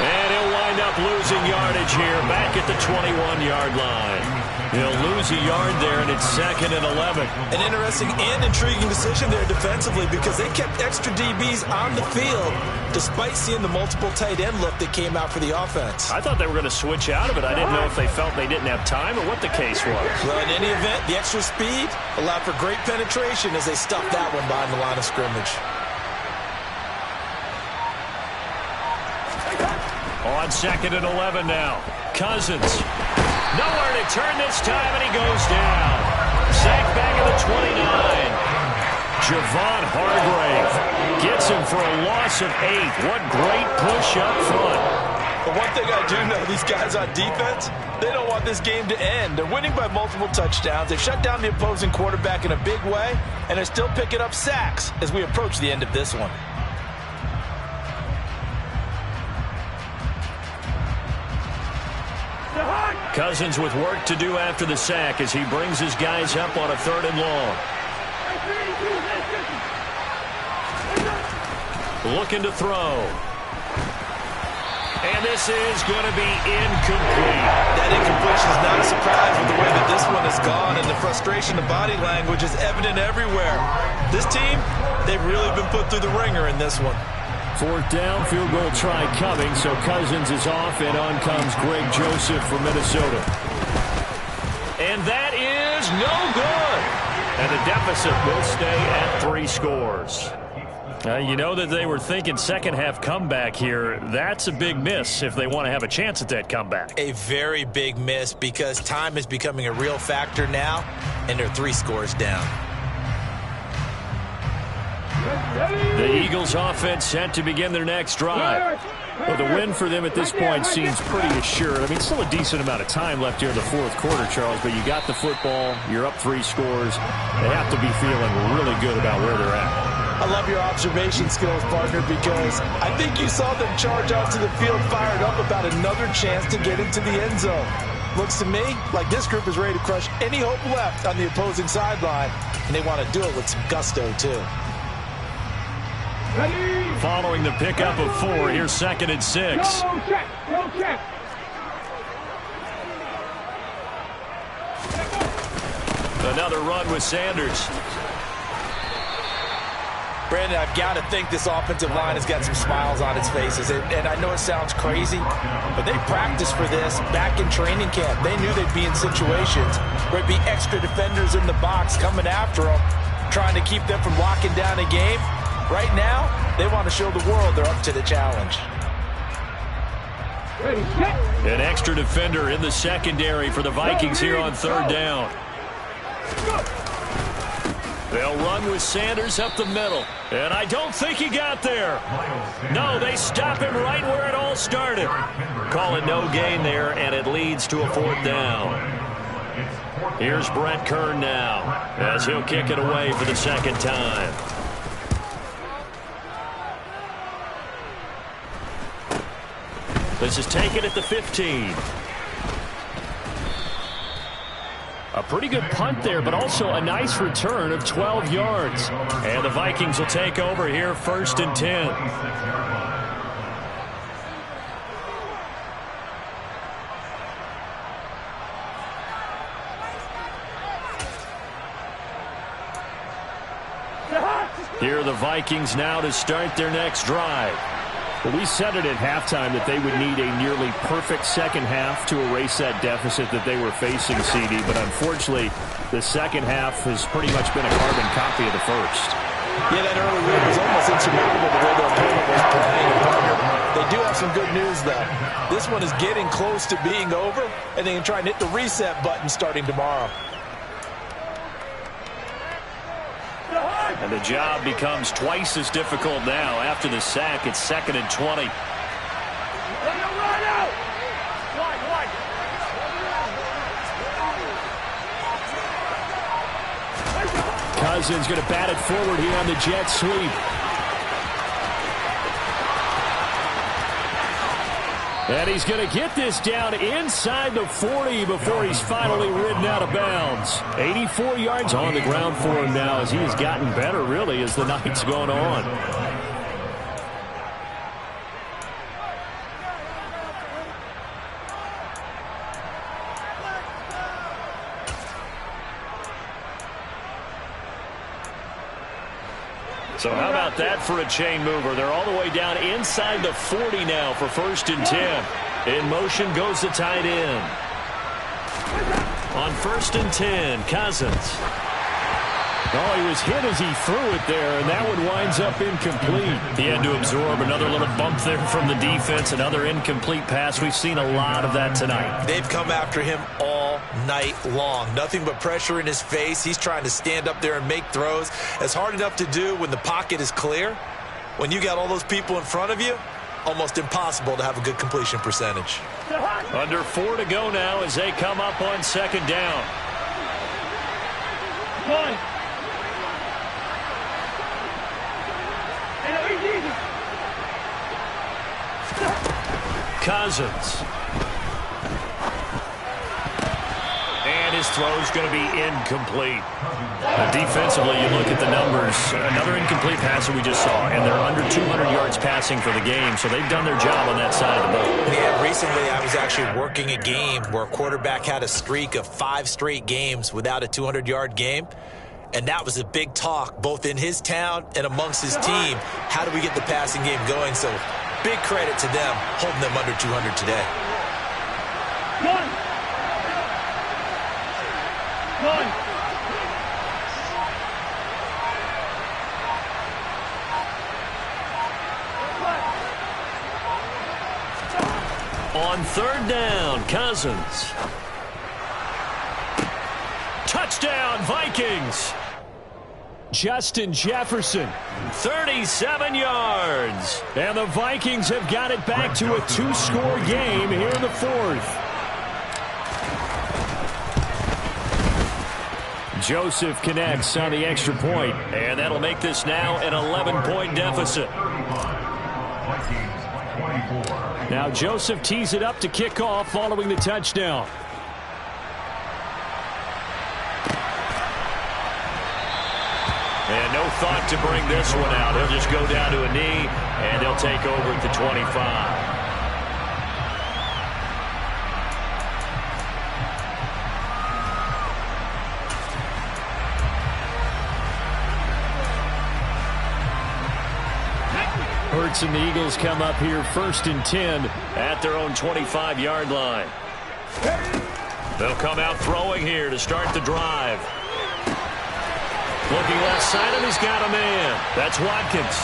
And he'll wind up losing yardage here back at the 21-yard line. He'll lose a yard there, and it's 2nd and 11.
An interesting and intriguing decision there defensively because they kept extra DBs on the field despite seeing the multiple tight end look that came out for the offense.
I thought they were going to switch out of it. I didn't know if they felt they didn't have time or what the case was.
Well, in any event, the extra speed allowed for great penetration as they stuffed that one behind the line of scrimmage.
On 2nd and 11 now. Cousins. Nowhere to turn this time, and he goes down. Sacked back at the 29. Javon Hargrave gets him for a loss of 8. What great push up front.
But one thing I do know, these guys on defense, they don't want this game to end. They're winning by multiple touchdowns. They've shut down the opposing quarterback in a big way, and they're still picking up sacks as we approach the end of this one.
Cousins with work to do after the sack as he brings his guys up on a 3rd and long. Looking to throw. And this is going to be incomplete.
That incompletion is not a surprise with the way that this one has gone, and the frustration of body language is evident everywhere. This team, they've really been put through the ringer in this one.
4th down, field goal try coming, so Cousins is off, and on comes Greg Joseph from Minnesota. And that is no good. And the deficit will stay at 3 scores. You know that they were thinking second-half comeback here. That's a big miss if they want to have a chance at that comeback.
A very big miss because time is becoming a real factor now, and they're 3 scores down.
The Eagles offense set to begin their next drive. Well, the win for them at this point seems pretty assured. I mean, still a decent amount of time left here in the fourth quarter, Charles, but you got the football, you're up 3 scores. They have to be feeling really good about where they're at.
I love your observation skills, partner, because I think you saw them charge onto the field fired up about another chance to get into the end zone. Looks to me like this group is ready to crush any hope left on the opposing sideline, and they want to do it with some gusto, too.
Following the pickup of 4, here's 2nd and 6.
Go check.
Another run with Sanders.
Brandon, I've got to think this offensive line has got some smiles on its faces. And I know it sounds crazy, but they practiced for this back in training camp. They knew they'd be in situations where it'd be extra defenders in the box coming after them, trying to keep them from locking down a game. Right now, they want to show the world they're up to the challenge.
An extra defender in the secondary for the Vikings here on 3rd down. They'll run with Sanders up the middle. And I don't think he got there. No, they stop him right where it all started. Call it no gain there, and it leads to a 4th down. Here's Brent Kern now, as he'll kick it away for the 2nd time. This is taken at the 15. A pretty good punt there, but also a nice return of 12 yards. And the Vikings will take over here, 1st and 10. Here are the Vikings now to start their next drive.
Well, we said it at halftime that they would need a nearly perfect second half to erase that deficit that they were facing, CD. But unfortunately, the second half has pretty much been a carbon copy of the first.
Yeah, that early lead was almost insurmountable the way their opponent was playing. They do have some good news, though. This one is getting close to being over, and they can try and hit the reset button starting tomorrow.
And the job becomes twice as difficult now. After the sack, it's 2nd and 20.
Cousins going to bat it forward here on the jet sweep. And he's going to get this down inside the 40 before he's finally ridden out of bounds. 84 yards on the ground for him now as he has gotten better, really, as the night's gone on.
So how about that for a chain mover? They're all the way down inside the 40 now for 1st and 10. In motion goes the tight end. On 1st and 10, Cousins.
Oh, he was hit as he threw it there, and that one winds up incomplete.
He had to absorb another little bump there from the defense, another incomplete pass. We've seen a lot of that tonight.
They've come after him all night long. Nothing but pressure in his face. He's trying to stand up there and make throws. It's hard enough to do when the pocket is clear. When you got all those people in front of you, almost impossible to have a good completion percentage.
Under 4 to go now as they come up on 2nd down.
One.
Cousins. And his throw's going to be incomplete. Defensively, you look at the numbers. Another incomplete pass that we just saw, and they're under 200 yards passing for the game, so they've done their job on that side of the ball.
Yeah, recently I was actually working a game where a quarterback had a streak of 5 straight games without a 200-yard game. And that was a big talk, both in his town and amongst his team. How do we get the passing game going? So big credit to them, holding them under 200 today.
One.
On 3rd down, Cousins. Touchdown, Vikings.
Justin Jefferson.
37 yards.
And the Vikings have got it back to a 2-score game here in the 4th. Joseph connects on the extra point.
And that'll make this now an 11-point deficit.
Now Joseph tees it up to kick off following the touchdown.
And no thought to bring this one out. He'll just go down to a knee, and they'll take over at the 25.
Hurts and the Eagles come up here 1st and 10
at their own 25-yard line. They'll come out throwing here to start the drive. Looking left side, and he's got a man. That's Watkins.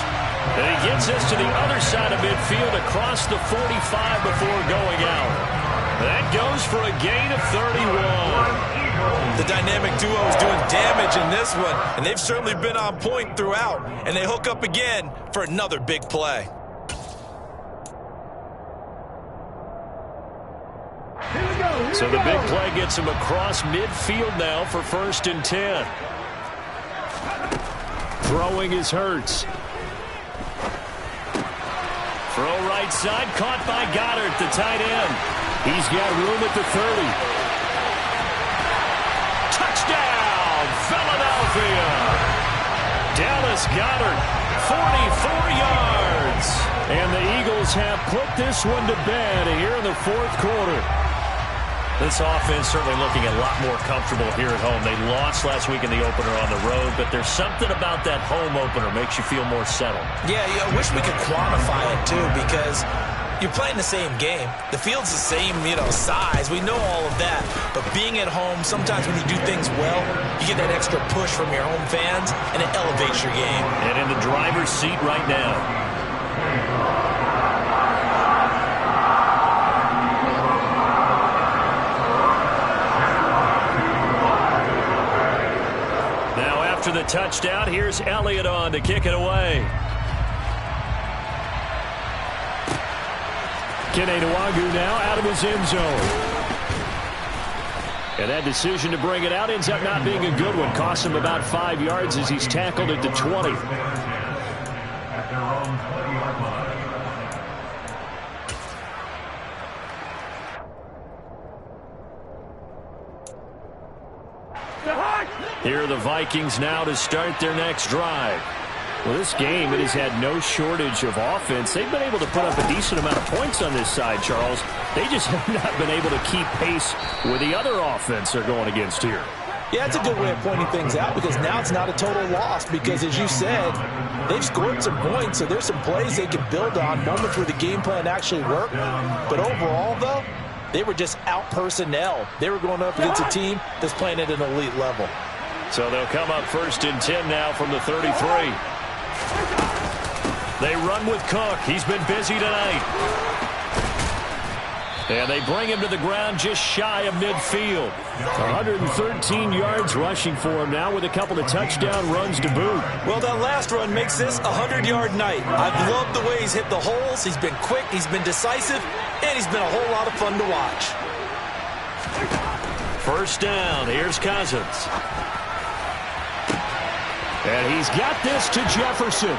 And he gets this to the other side of midfield across the 45 before going out. That goes for a gain of 31.
The dynamic duo is doing damage in this one, and they've certainly been on point throughout, and they hook up again for another big play.
So the big play gets him across midfield now for 1st and 10. Throwing is Hurts. Throw right side, caught by Goddard, the tight end. He's got room at the 30. Touchdown, Philadelphia! Dallas Goddard, 44 yards. And the Eagles have put this one to bed here in the 4th quarter. This offense certainly looking a lot more comfortable here at home. They lost last week in the opener on the road, but there's something about that home opener makes you feel more settled.
Yeah, I wish we could quantify it, too, because you're playing the same game. The field's the same, size. We know all of that. But being at home, sometimes when you do things well, you get that extra push from your home fans, and it elevates your game.
And in the driver's seat right now. After the touchdown, here's Elliott on to kick it away. Kene Nwagu now out of his end zone. And that decision to bring it out ends up not being a good one. Costs him about 5 yards as he's tackled at the 20. Here are the Vikings now to start their next drive. Well, this game, it has had no shortage of offense. They've been able to put up a decent amount of points on this side, Charles. They just have not been able to keep pace with the other offense they're going against here.
Yeah, it's a good way of pointing things out because now it's not a total loss because, as you said, they've scored some points, so there's some plays they can build on, moments where the game plan actually worked. But overall, though, they were just out-personnel. They were going up against a team that's playing at an elite level.
So they'll come up 1st and 10 now from the 33. They run with Cook. He's been busy tonight. And they bring him to the ground just shy of midfield. 113 yards rushing for him now with a couple of touchdown runs to boot.
Well, that last run makes this a 100-yard night. I've loved the way he's hit the holes. He's been quick, he's been decisive, and he's been a whole lot of fun to watch.
1st down. Here's Cousins. And he's got this to Jefferson.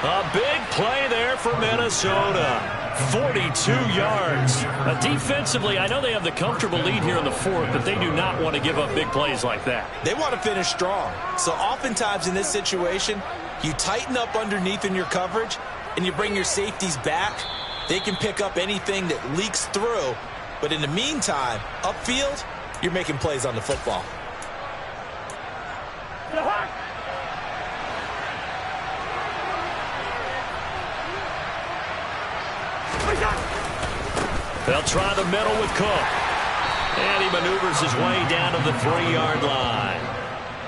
A big play there for Minnesota. 42 yards. Defensively, I know they have the comfortable lead here in the 4th, but they do not want to give up big plays like that.
They want to finish strong. So oftentimes in this situation, you tighten up underneath in your coverage, and you bring your safeties back. They can pick up anything that leaks through. But in the meantime, upfield, you're making plays on the football.
They'll try the middle with Cook. And he maneuvers his way down to the 3-yard line.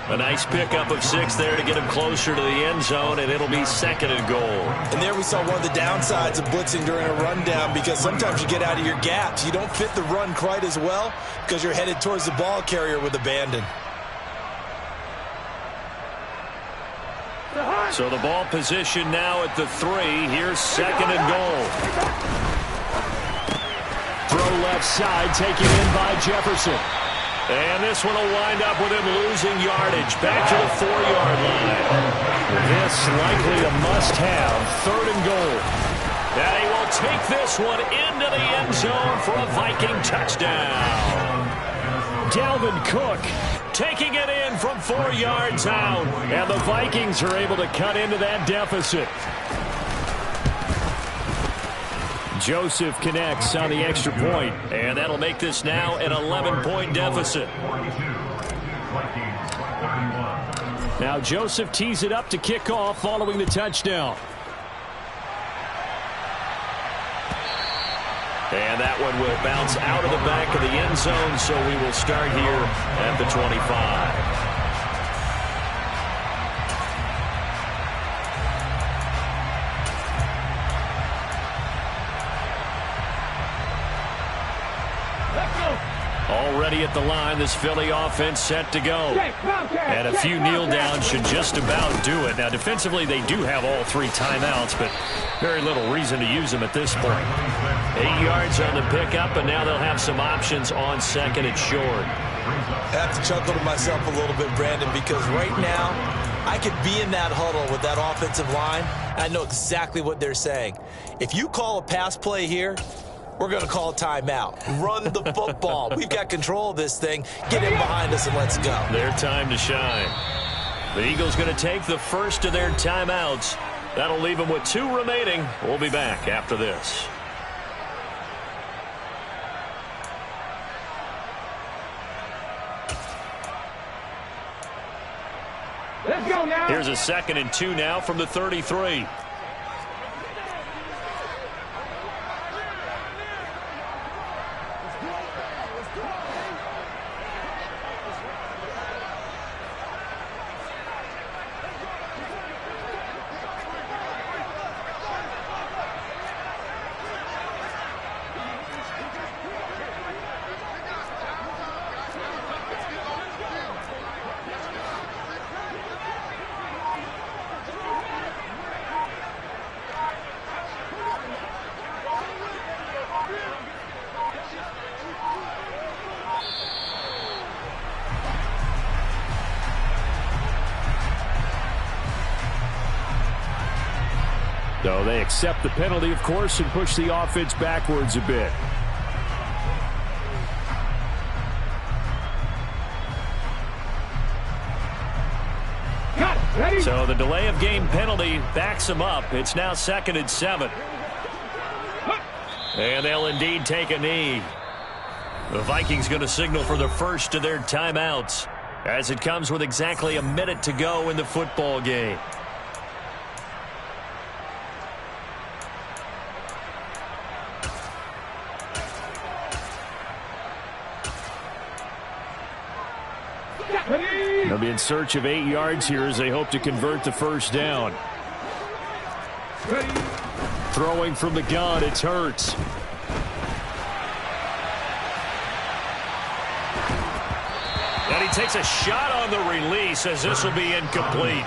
A nice pickup of 6 there to get him closer to the end zone, and it'll be 2nd and goal.
And there we saw one of the downsides of blitzing during a rundown because sometimes you get out of your gaps. You don't fit the run quite as well because you're headed towards the ball carrier with abandon.
So the ball position now at the 3. Here's 2nd and goal. Throw left side, taken in by Jefferson. And this one will wind up with him losing yardage. Back to the 4-yard line. This likely a must-have. 3rd and goal. And he will take this one into the end zone for a Viking touchdown. Dalvin Cook taking it in from 4 yards out. And the Vikings are able to cut into that deficit. Joseph connects on the extra point, and that'll make this now an 11-point deficit. Now Joseph tees it up to kick off following the touchdown. And that one will bounce out of the back of the end zone, so we will start here at the 25. Already at the line, this Philly offense set to go. And a few kneel downs should just about do it. Now, defensively, they do have all 3 timeouts, but very little reason to use them at this point. 8 yards on the pickup, and now they'll have some options on second and short.
I have to chuckle to myself a little bit, Brandon, because right now I could be in that huddle with that offensive line. I know exactly what they're saying. If you call a pass play here, we're going to call a timeout. Run the football. We've got control of this thing. Get in behind us and let's go.
Their time to shine. The Eagles going to take the first of their timeouts. That'll leave them with 2 remaining. We'll be back after this.
Let's go now.
Here's a 2nd and 2 now from the 33. So they accept the penalty, of course, and push the offense backwards a bit. So the delay of game penalty backs them up. It's now 2nd and 7. And they'll indeed take a knee. The Vikings going to signal for the first of their timeouts as it comes with exactly a minute to go in the football game. They'll be in search of 8 yards here as they hope to convert the first down. Throwing from the gun, it's Hurts. And he takes a shot on the release as this will be incomplete.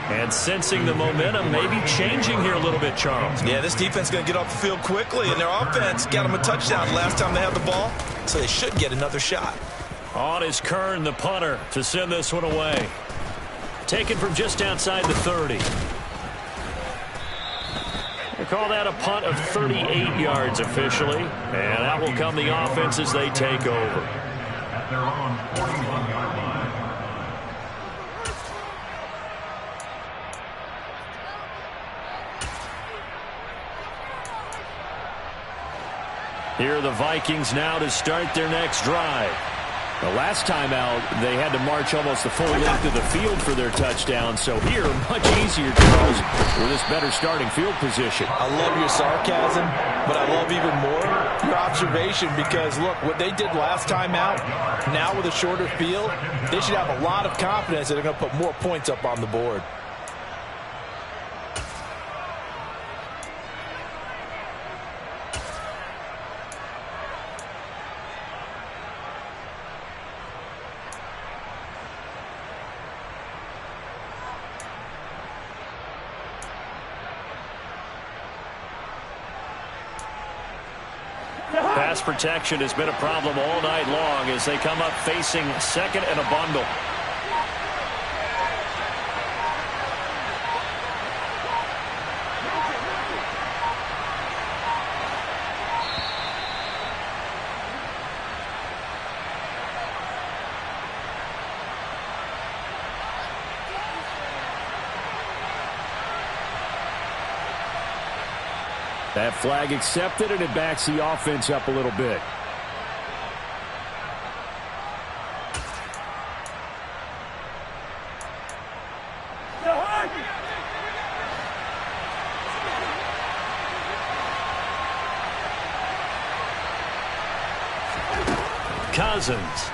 And sensing the momentum, maybe changing here a little bit, Charles.
Yeah, this defense is going to get off the field quickly, and their offense got them a touchdown last time they had the ball, so they should get another shot.
On is Kern, the punter, to send this one away. Taken from just outside the 30. They call that a punt of 38 yards officially. And out will come the offense as they take over.
At their own 41-yard line.
Here are the Vikings now to start their next drive.
The last time out, they had to march almost the full length of the field for their touchdown. So here, much easier, Charles, with this better starting field position.
I love your sarcasm, but I love even more your observation because, look, what they did last time out, now with a shorter field, they should have a lot of confidence that they're going to put more points up on the board.
Pass protection has been a problem all night long as they come up facing 2nd and a bundle.
That flag accepted, and it backs the offense up a little bit.
Cousins.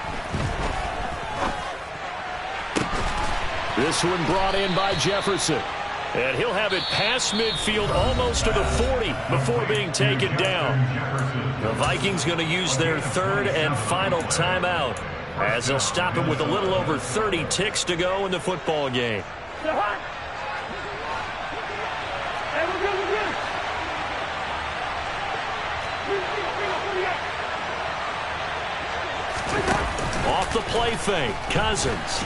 This one brought in by Jefferson.
And he'll have it past midfield almost to the 40 before being taken down. The Vikings going to use their third and final timeout as they'll stop it with a little over 30 ticks to go in the football game. Off the play fake, Cousins.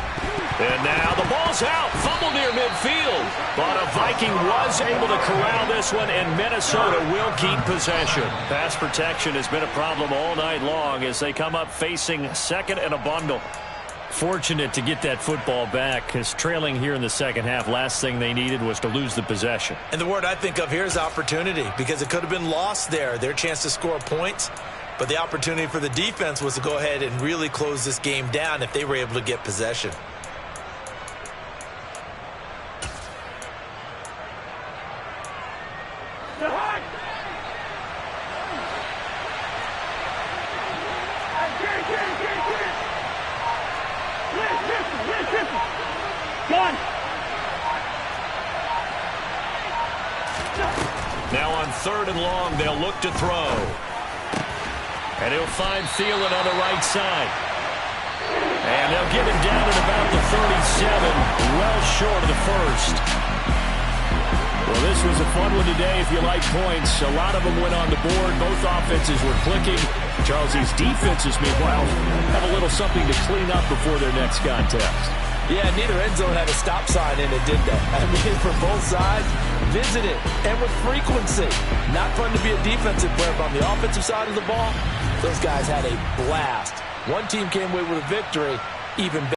And now the ball's out. Fumble near midfield. But a Viking was able to corral this one, and Minnesota will keep possession. Pass protection has been a problem all night long as they come up facing second and a bundle. Fortunate to get that football back, because trailing here in the second half, last thing they needed was to lose the possession.
And the word I think of here is opportunity, because it could have been lost there. Their chance to score points. But the opportunity for the defense was to go ahead and really close this game down if they were able to get possession.
Now on third and long, they'll look to throw. And he'll find Thielen on the right side. And they'll get him down at about the 37, well short of the first.
Well, this was a fun one today if you like points. A lot of them went on the board. Both offenses were clicking. Charles, these defenses, meanwhile, have a little something to clean up before their next contest.
Yeah, neither end zone had a stop sign in it, did they? I mean, for both sides, visit it, and with frequency. Not fun to be a defensive player, but on the offensive side of the ball, those guys had a blast. One team came away with a victory, even better.